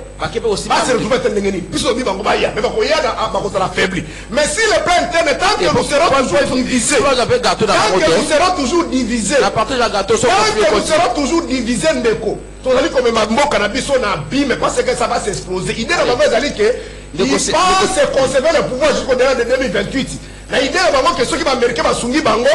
dans le dialogue. Mais si le plan interne, tant que nous serons toujours divisés, comme Mambo Canabiso n'a bim, parce que ça va s'exploser. L'idée de Mambo Zali que il pense conserver le pouvoir jusqu'au delà de 2028. L'idée de Mambo que ceux qui m'américains va sungi bango,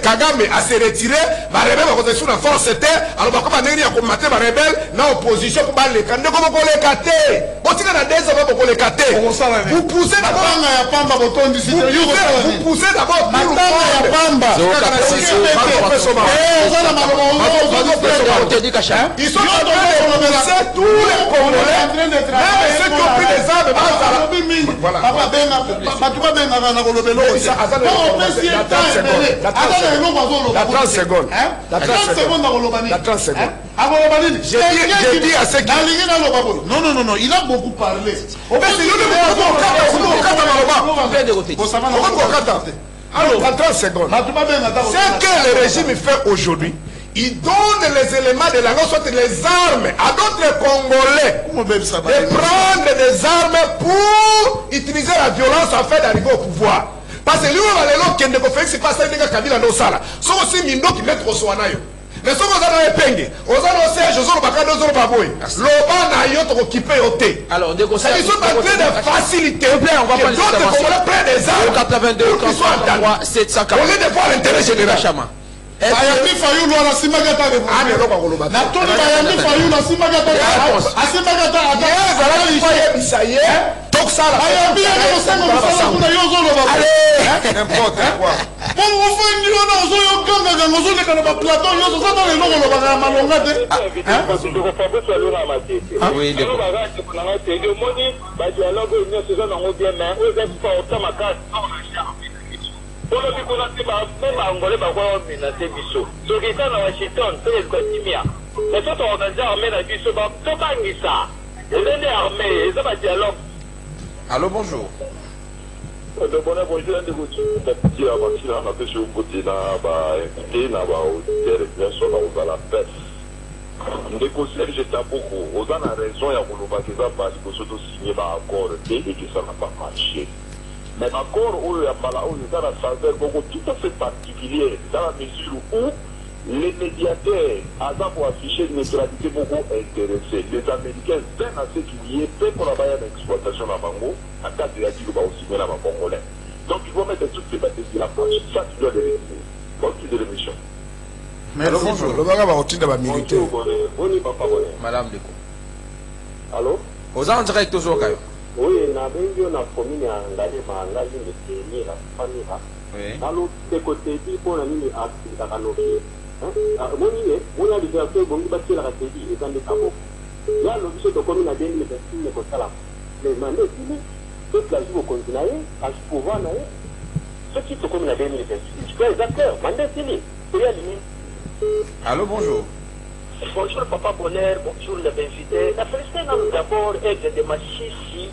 Kagame a se retiré, va rebelle va sur la force terre, alors va comme négri à combattre ma rebelle, na opposition pour les candidat comme on les caté. Bon tu na des va pour les caté. Vous poussez d'abord ya pamba boton du site. Vous poussez d'abord tout le monde. Ils sont en train de pousser tous les Congolais, même ceux qui ont pris des armes. Voilà. La 30 secondes. J'ai dit à ceux qui... Non, il a beaucoup parlé. Alors, 30 secondes. Ce que le régime fait aujourd'hui, il donne les éléments de la soit les armes à d'autres Congolais de prendre des armes pour utiliser la violence afin d'arriver au pouvoir. Parce que lui, on va les gens qui ne peuvent pas se passer des Kabila dans Sala. Sont aussi minos qui mettent au Soanayo. Mais ce qu'on a dans les aux annonceurs, je suis pas dans Baboy. L'Oban a eu occupé au thé. Alors, ils sont en train de faciliter. On va pas les prennent des armes. 82, 33, 740. Au lieu de voir l'intérêt général. Bayambi Fayulu ala simagata de Ah mais non pas na toni Bayambi Fayulu ala simagata asimagata ata ça y est donc ça la Bayambi ya sango kuna yozo lo ba allez n'importe quoi bon on fait ni ona ozo yo ganga ganga ozo le kana ba plateau yozo ça dans les logo lo ba malonga te Oui, le dialogue union saison nango bien mais on est pas autant ma carte on a vu qu'on a même angolais ba kwa mina te biso so kita na Washington c'est quoi timia mais toi on a déjà armé la biso ba to bangisa les armées ça va dialogue. Allô, bonjour. Donc on a bonjour à vous petit avancer on a fait sur côté là ba invité là ba bien sûr on va la paix. Ndeko Serge Taboko, on a raison, il y a parce que surtout signé un accord et que ça n'a pas marché. Mais l'accord où il y a dans la faveur tout à fait particulière, dans la mesure où les médiateurs, avant pour afficher une neutralité beaucoup intéressés, les Américains peinent à ce qu'il y ait peu pour la baille d'exploitation à Bango, à cas de la dire aussi bien à Congolais. Donc il faut mettre toutes ces batailles qui la marche. Ça, tu dois les réaliser. Continue l'émission. Allô, bonjour. Le bagarre va retirer ma militaire. Madame Deko. Allô? Aux en direct au Zokayo. Oui, na bengi na commune ya ngale mangali ni teni la famille. Oui. Allô, de côté di pour nini akita kanoki. Moni ne, mona liberté bongi bati la tedi et dans le cabo. Ya lo biso to commune na bengi le signe ko sala. Les mandés fini, toute la journée continuer à pouvoir na. Ce qui to commune na bengi le signe. Je peux d'accord, mandé fini. Pour y aller. Allô, bonjour. Bonjour Papa Bonheur, bonjour les invités. La félicité d'abord est de Machichi.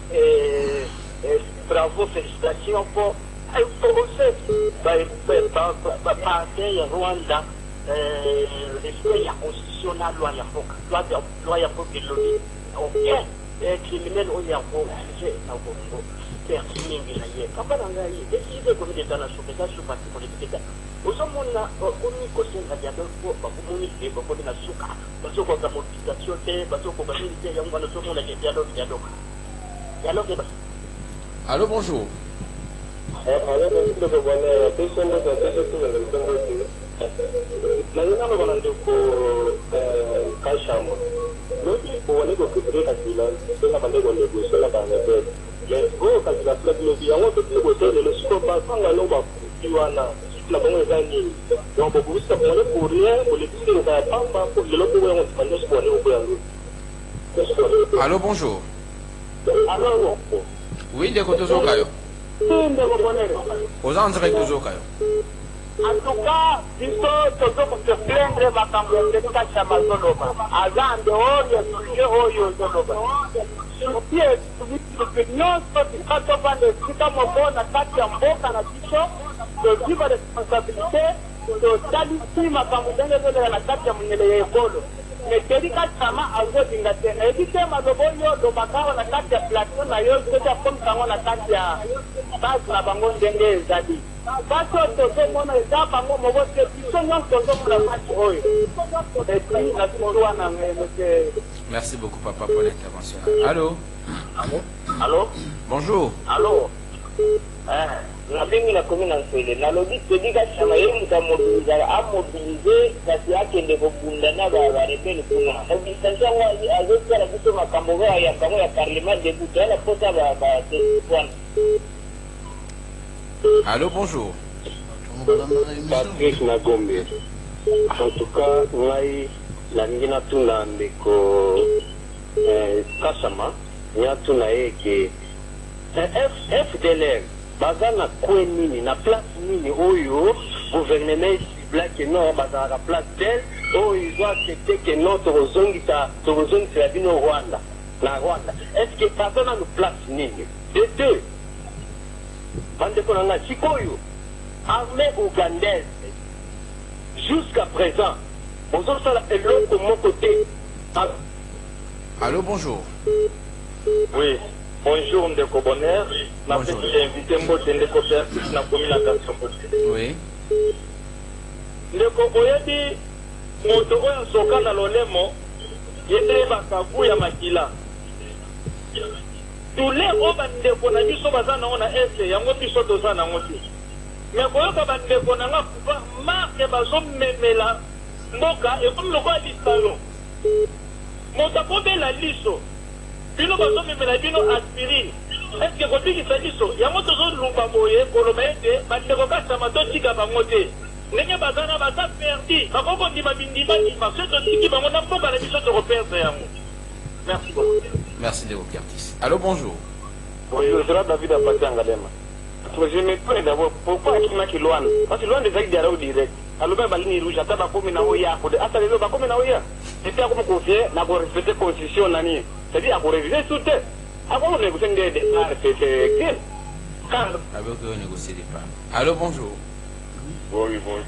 Bravo, félicitations pour Rwanda. Respect la constitution, la loi ya criminel au Yambo, allô, bonjour. Allô, bonjour. Oui, de côté Zokayo. Aux en direct au Zokayo. En tout cas, il faut se plaindre ma campagne de Kachamazoloba. Avant de Oyo, l'opinion responsabilité de ma mais Terika Chama a voté la terre. Et dit que ma loboyo, le macao, la carte de plateau, la yo, que tu as comme ça, la carte de base, la bangon d'Enge, Zadi. Bato, tout mon état, bangon, mon vote, ils sont non, tout le monde a match, et puis, la Toulouana, Merci beaucoup, papa, pour l'intervention. Allô? Allô? Bonjour. Allô? La commune en Suède, la logique de Diga Chamaïm a mobilisé la Siaque de Bobundana, la répète le Puna. La distanciation a ajouté la bouche de Camboga et à Parlement de Bouddha, la pote à Allô, bonjour. Patrick Nagombe. En tout cas, la Nina Tuna Ndeko Kasama, Nia Tuna Eke FDLR. Bazana Kwenini, na place Nini, Oyo, gouvernement black et non, Bazana place d'elle, oh, ils ont accepté que notre zone c'est la ville au Rwanda. La Rwanda. Est-ce que Bazana nous place Nini? De deux. Bandekonanga, Chikoyo, armée ougandaise, jusqu'à présent, aux autres, c'est l'autre de mon côté. Allô, bonjour. Oui. Bonjour, Ndeko Bonheur. Ma petite invité, Ndeko Père, la communication. Oui. Ndeko Oyedi, moto oyo soka na lolemo, yete bakavu ya makila. Tule oba ndeko na biso bazana ona ese, yango biso tozana ngoti. Mais koyoka bandeko nanga pouvoir marque bazomemela mboka ekomi lokola lisalo moto akobela liso bino bazomemela bino aspirine eske kobikisa liso yango tozoluka boye koloba ete bandeko kasama totika bango te ndenge bazana baza perdi bakokondima bindimandima so totiki bango na mboka na biso tokoperdre yango. Merci beaucoup. Merci Léo Curtis. Allô, bonjour. Bonjour, je suis David Apatangalema. Je me prie d'abord, pourquoi il y a qui loin? Parce que loin des actes d'arrêt direct. Alors, ben, balini rouge, à tabac comme une oya, pour à les autres, comme une oya. C'est à comme confier, n'a pas respecté la constitution, nani. C'est-à-dire, à pour réviser tout est. À quoi on négocie des départs, c'est car. Avec eux, on négocie des départs. Allô, bonjour. Oui, bonjour.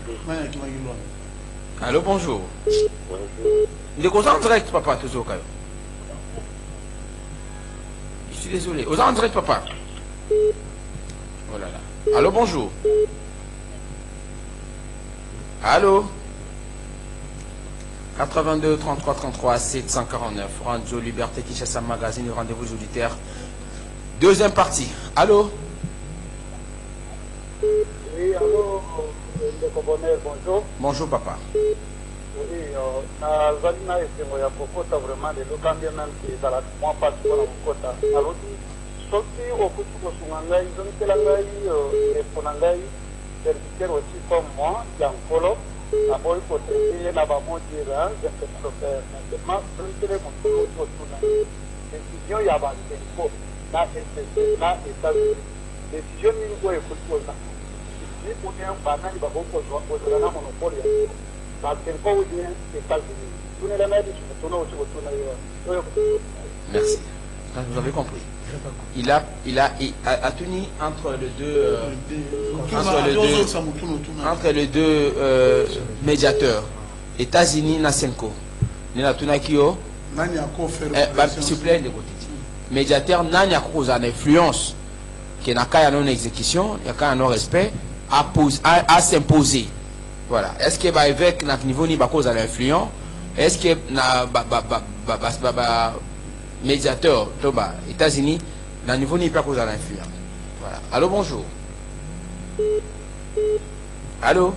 Allô, bonjour. Bonjour. Il est en direct, papa, toujours au cas. Je suis désolé. Aux en direct, papa. Oh là là. Allô, bonjour. Allô. 82 33 33 749. Radio Liberté Kinshasa Magazine, rendez-vous auditaire. Deuxième partie. Allô. Oui, allô, bonjour. Bonjour, papa. Oui, Zalina et Semoya Kokota vraiment les locaux bien même qui est dans la moi pas sur la Kokota. Alors, sorti au Kutuko Sungangai, ils ont fait la gaï, les Ponangai, serviteurs aussi comme moi, qui en follow. À moi, il faut traiter la bamon d'Ira, je peux le faire. Maintenant, je vais mon tour au Sungangai. Décision, il y a un tempo, là, États-Unis. Décision, il faut écouter. Si vous avez un banane, il va vous poser un monopole. Merci. Vous avez compris. Il a tenu entre les deux médiateurs, États-Unis, Nasenko. S'il vous plaît, médiateur, n'a cause en influence, qui n'a qu'à non exécution, il n'y a qu'à non respect, à s'imposer. Voilà. Est-ce que avec notre niveau ni cause à l'influence? Est-ce que médiateur Toba États-Unis na niveau ni pas cause à l'influence? Voilà. Allô, bonjour. Allô.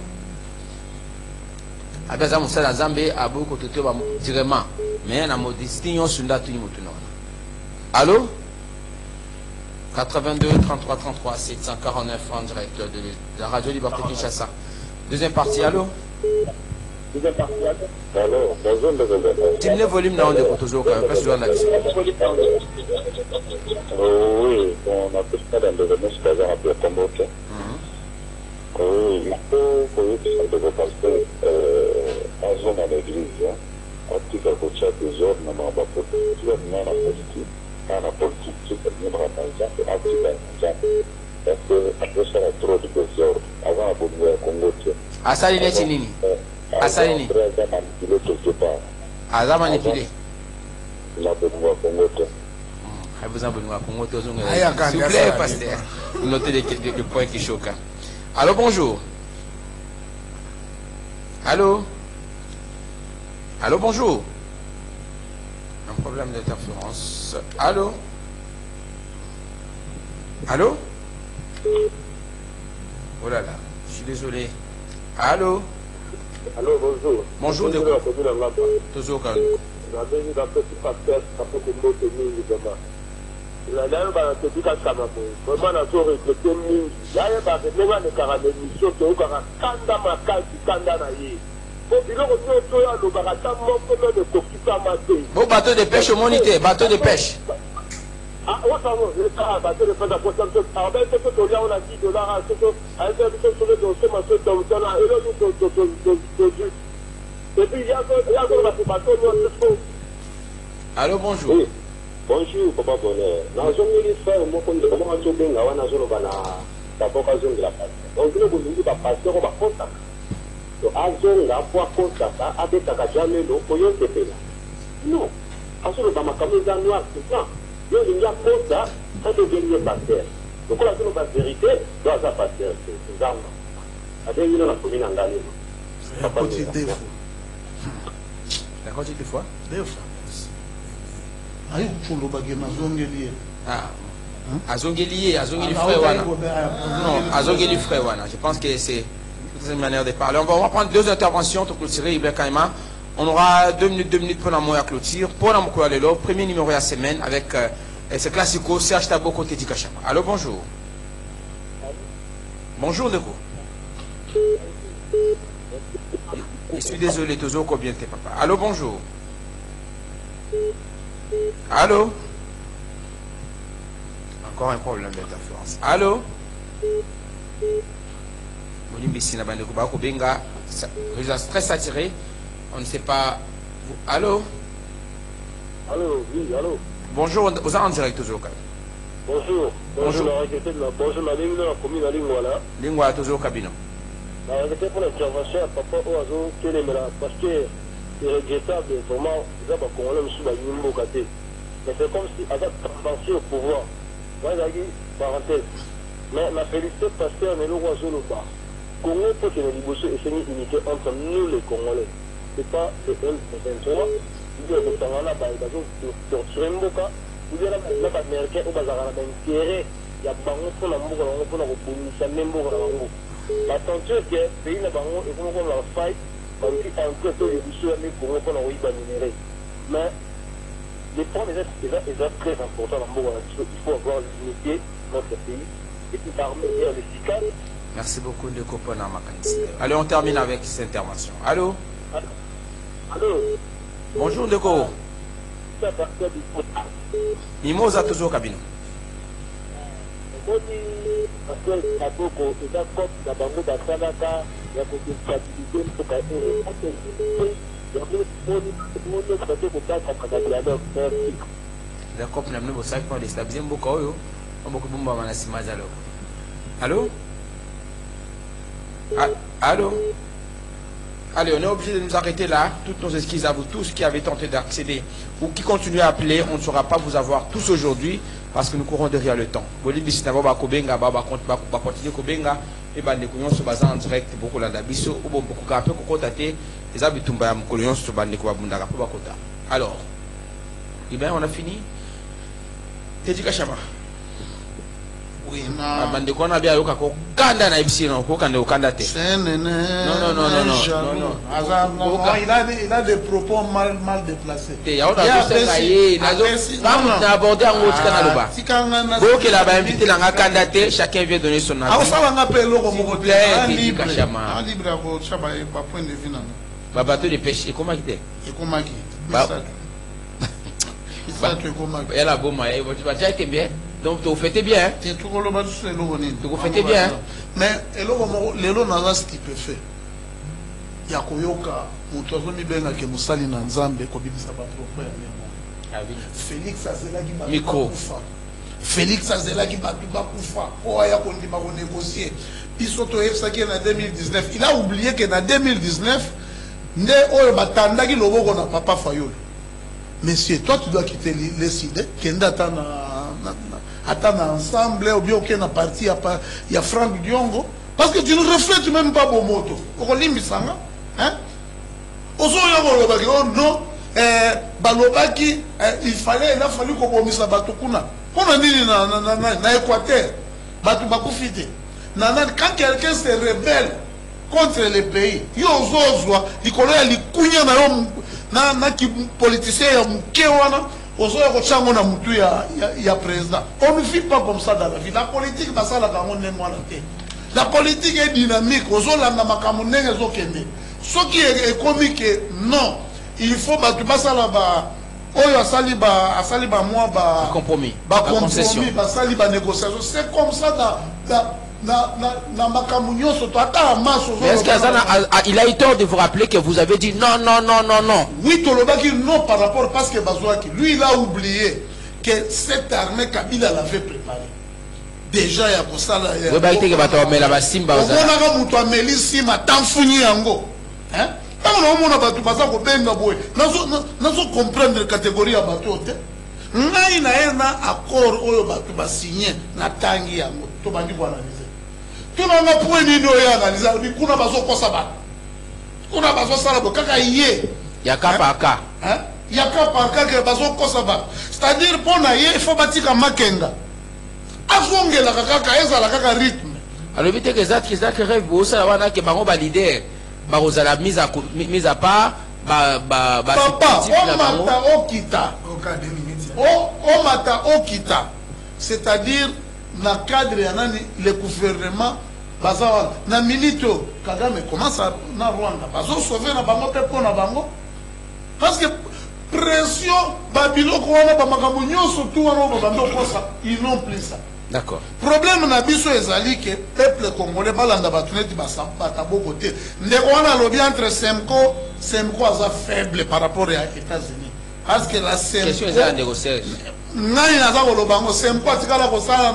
Abaza musala Zambé abo kototo ba directement. Mais na modestinyo sunda tuni mutuno. Allô. 82 33 33 749 en direct de la Radio Liberté Kinshasa. Deuxième partie, allô? Deuxième partie, allô? Allô, bonjour, tu le volume dans le toujours quand même, parce que tu as la oui, on a fait ça dans le domaine, c'est un peu convoqué. Oui, il faut que vous pensez en zone à l'église, en petit à côté des zones, on a pas politique, on a politique, c'est une grande parce que après ça, il y a trop de désordre. Avant, on pouvait Congo. Asali n'est nini? Asali ni. Aza manipulé. La Benoît Congo. Vous en Benoît Congo. S'il vous plaît, pasteur. Notez les points qui choquent. Allô, bonjour. Allô. Allô, bonjour. Un problème d'interférence. Allô. Allô. Oh là là, je suis désolé. Allô? Allô, bonjour. Bonjour, de quoi? Toujours quand même. Bon, bateau de pêche au monité, bateau de pêche. Ah, on s'en va, le cas, bateau de pêche à quoi ça me fait. Alors, ben, c'est que tu as $10, c'est que, avec un peu de dossier, ma soeur, tu as là, et là, et puis, il y a un bateau, nous, allô, bonjour. Oui. Bonjour, papa bonheur. Dans un milieu de faire, moi, comment on se bien, on a zone la vocation de la passe. Donc, nous, vous va passer, on va contact. Donc, à zone, la fois contact, avec ta jamais, non, pour y aller, non. À ce moment-là, ma caméra noire, c'est ça. Il y a contact, ça devient pasteur. Donc, là, c'est la vérité, doit être pasteur, c'est ça. Avec une, on a commis un gagnant. C'est un petit défaut. D'accord, des fois? Des fois. Aïe, tu l'as bagé dans zone liée. Ah. Azongeli frère wana. Non, Azongeli frère wana. Je pense que c'est une manière de parler. On va prendre 2 interventions pour clôturer Ibn Kaima. On aura 2 minutes pour la moya clôture. Pour la moya lelo, premier numéro de la semaine avec ce classico Serge Tabo côté Dikachama. Allô, bonjour. Bonjour Neko. Je suis désolé, Tozo combien t'es papa. Allô, bonjour. Allô. Encore un problème d'interférence. Allô. Très saturé. On ne sait pas. Allô. Allô, oui, allô. Bonjour, vous êtes en direct toujours. Bonjour. Bonjour. Bonjour, la ligne, la commune, la ligne, voilà. Lingua toujours cabinet. La réalité pour l'intervention, papa, Oazo, parce que c'est regrettable, vraiment, ils ont Congolais sous la ligne Bokate. Mais c'est comme si, avec tendancieux au pouvoir, voilà, parenthèse. Mais ma félicité, pasteur, n'est le Oazo le bas. Congo, pour que les Libosso et c'est une unité entre nous, les Congolais. C'est pas le M23, il y a des Tangana, ils ont torturé Mboka, il y a des Américains, ils ont intérêt, il y a des gens qui ont Mboka. L'attention est que le pays n'a pas et comment on la faille, on dit un peu de l'issue mais comment on a minéré. Mais les points est très important dans le monde. Il faut avoir l'unité dans notre pays et puis l'armée et l'efficace. Merci beaucoup de Copona Makanis. Allez, on termine avec cette intervention. Allô. Allô. Bonjour Ndeko. Mimosa toujours au cabinet. Parce que la Boko est d'accord, la Bango d'Asanaka, il y a beaucoup de stabilité, il y a d'accord, nous avons besoin de stabiliser beaucoup. Allô? Allô? Allez, on est obligé de nous arrêter là. Toutes nos excuses à vous tous qui avez tenté d'accéder ou qui continuent à appeler. On ne saura pas vous avoir tous aujourd'hui parce que nous courons derrière le temps. Bolivie, si vous continuer Kobenga, et ben nous sommes en direct beaucoup la dabiso ou beaucoup capé ko contacter les habitants de Mkolyon sur bande ko bundaka pour bakota. Alors, eh bien on a fini. Tedika Chama. Oui, non. Bande ko na bia yoka ko kanda na ibisino ko kanda okanda te. Non. Il a des propos mal déplacés. Il a abordé en haut de la invité dans candidaté, chacun vient donner son avis. Bateau de pêche, et comment il est? Il y a la bombe, tu bien. Donc vous faites bien. Vous faites bien. Mais les lots n'ont ce qu'il peut faire. Il y a Koyoka, Moutozomi Benga qui Moussali Nanzambe, Kobibisa Batrope. Félix Azela qui m'a micro. Félix Azela qui m'a Bakoufa. Oya Kondi m'a renégocié. Pisoto Efsa qui est en 2019. Il a oublié qu'en 2019, ne Oyo Batanda qui logo na Papa Fayol. Monsieur, toi tu dois quitter les cités. Kenda attendre ensemble ou bien aucun parti il y a Franck Diongo parce que tu ne reflètes même pas bon moto okolimbisanga hein ozoya ko non balobaki il a fallu ko bomisa bato kuna pona nini na Équateur bato bakufite quand quelqu'un se rebelle contre le pays yo ozozwa likolo ya likunya na yo na ki politicien ya muke wana. On ne vit pas comme ça dans la vie. La politique, la politique est dynamique. Ce qui est comique, non. Il faut compromis. C'est comme ça est-ce qu'il a eu tort de vous rappeler que vous avez dit non? Oui, Tolobaki non par rapport parce que Bazouaki, lui il a oublié que cette armée Kabila l'avait préparée. Déjà il y a pour ça là. On a comprendre la catégorie à bateau. Ngai na ena accord oyo batu ba signé na tangi yango to bandi ko analyser. Tout le monde point ni no ya analyser bi kuna bazo kosa ba. Kuna bazo sala bo kaka yé. Yaka par cas. Hein? Yaka par cas que bazo kosa ba. C'est-à-dire pour na yé il faut batika makenga. azongelaka kaka ezala kaka rythme. Alors vite que ça rêve aussi la wana que bango ba leader ba la mise à part papa omata okita omata okita, c'est-à-dire na cadre ya nani le gouvernement baza na minito Kagame commence na Rwanda bazo sauver na bango pe pona bango parce que pression babiloko wana ba makambo nyonso tout wana bando kosa ils n'ont plus ça. D'accord. Problème na biso ezali que peuple congolais balanda batuneti basambata boko te ndeko wana lobi entre Semco aza faible par rapport à États-Unis parce que la Semco question est négocier nani naza koloba ngo Semco atikala kosala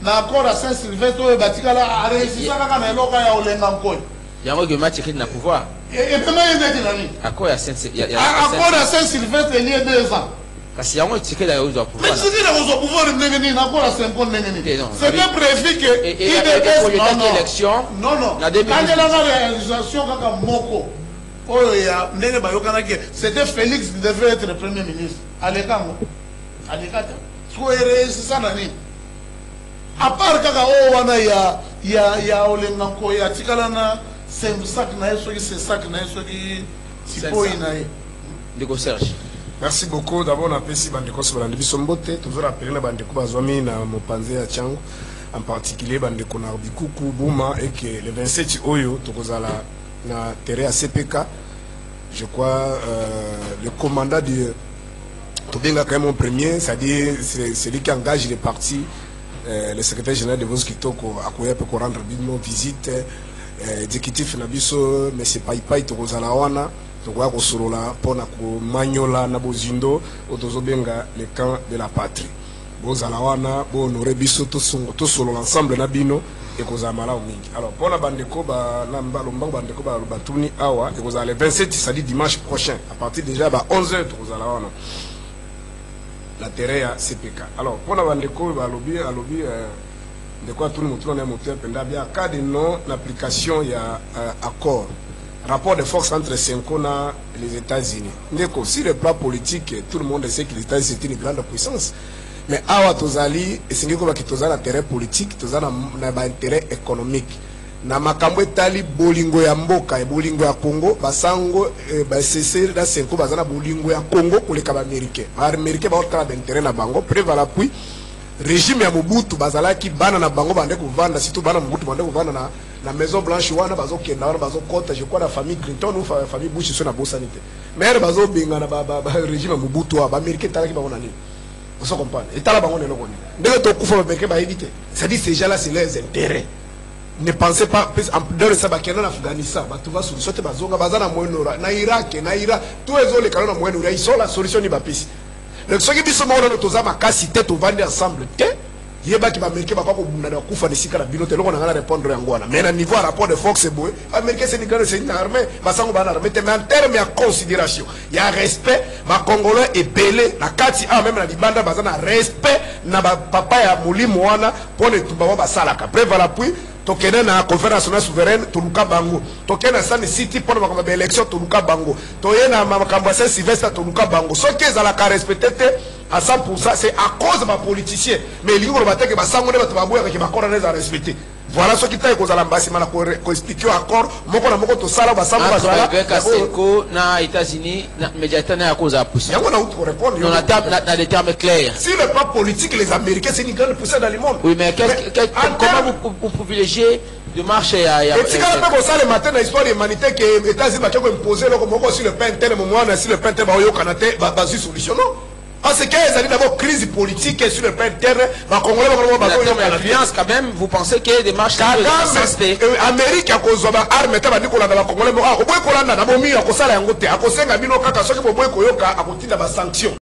na accord à Saint-Sylvestre oyo batikala aresisa kaka na eloko ya olenga nkoi yango que match na pouvoir et pema yende nani accord à Saint-Sylvestre lié 2 ans kasi yango tikela yo za pouvoir mais c'est la pouvoir ndenge ni accord à Semco ndenge ni c'était prévu que il élection non na 2018 la réalisation kaka moko oyo ya ndenge bayokana ke c'était Félix qui devait être le premier ministre alekango alekata so eresisa nani à part kaka o wana ya olenga nko ya tikala na sac na yeso ki c'est sac na yeso ki sipoi na ye Ndeko Serge. Merci beaucoup. D'abord, on a apprécié Bandeko Sobalandi Bisombote. Toujours rappelé la Bandeko Bazwami na Mopanze à Tchango. En particulier, Bandeko Narbikuku, Bouma, et que le 27 Oyo, Tokozala, na terre à CPK. Je crois, le commandant de Tobenga, quand même, en premier, c'est-à-dire, c'est lui qui engage les partis. Le secrétaire général de Voskitoko, Akoya, peut rendre une visite. Exécutif Nabiso, mais c'est pas Tokozala Wana. Tokoya kosolola pona ko manyola na bozindo otozobenga le camp de la patrie. Bozala wana bo honorer biso to solola ensemble na bino et kozala malamu mingi. Alors pona bandeko ba namba lombango bandeko ba batuni awa et kozala le 27 c'est-à-dire dimanche prochain à partir déjà ba 11h tokozala wana. La terre ya CPK. Alors pona bandeko ba lobby de quoi tout le monde on est moteur penda bien cas de non application ya accord. Rapport de force entre Senko et les États-Unis. Si le plan politique, tout le monde sait que les États-Unis c'est une grande puissance. Mais awa tozali, et c'est que tozali intérêt politique, tozali na intérêt économique. Na makambo etali bolingo ya mboka et bolingo ya Congo, basango c'est da Senko bazana bolingo ya Congo koleka ba américain. Ba américain ba otala d'intérêt na bango, prévala puis régime ya Mobutu bazalaki bana na bango bande ko vanda surtout bana Mobutu bande ko vanda na Maison Blanche wana bazo kenda wana bazo kota je crois la famille Clinton ou famille Bush sur na bosanité mais bazo benga na ba régime Mobutu ba américain talaki ba onani on se comprend et tala bango ne lokoni ndenge to kufa ba américain ba éviter ça dit ces gens là c'est leurs intérêts. Ne pensez pas dans le sabakena en Afghanistan batu va solution te bazonga bazana moyenora na Irak tous les autres kana na moyenora ils sont la solution ni ba pisi. Donc ce qui biso mo na toza makasi te to vendre ensemble te yeba ki ba américain ba ko bunda na kufa ni sikala binote loko na répondre yango wana mais na niveau rapport de force boy américain c'est une armée basango ba armée mais en terme ya considération il y a respect ba congolais et belé na kati a même na libanda bazana respect na ba papa ya mulimo wana pour les tuba ba salaka prévala puis tokena na conférence nationale souveraine toluka bango tokena Sun City pour makambo ba élection toluka bango toyena makambo Saint Sylvestre toluka bango ce qui est à la respecter à 100% c'est à cause de ma politicien mais il y a que basango ne bato avec ma corps à respecter voilà ce qui t'a causé l'ambassade ko expliquer accord moko na moko to sala basango bazala Senko na États-Unis na médiateur na cause à pousser yango na autre répondre dans des termes clairs si le plan politique les américains c'est une grande puissance dans le monde oui mais comment vous privilégiez de marcher à et si quand même ça le matin dans l'histoire humanitaire que les États-Unis va imposer le moko sur le pain tel moment si le pain tel ba yo kanate ba solution non. Parce que y a d'abord crise politique sur le plan interne, l'influence quand même, vous pensez qu'il y a des marches Amérique a causé arme ta bandi kolanda ba Congolais mo a ko boy kolanda na bomi a ko sala yango te a ko senga bino kaka soki bo boy koyoka a ko tinda ba sanction.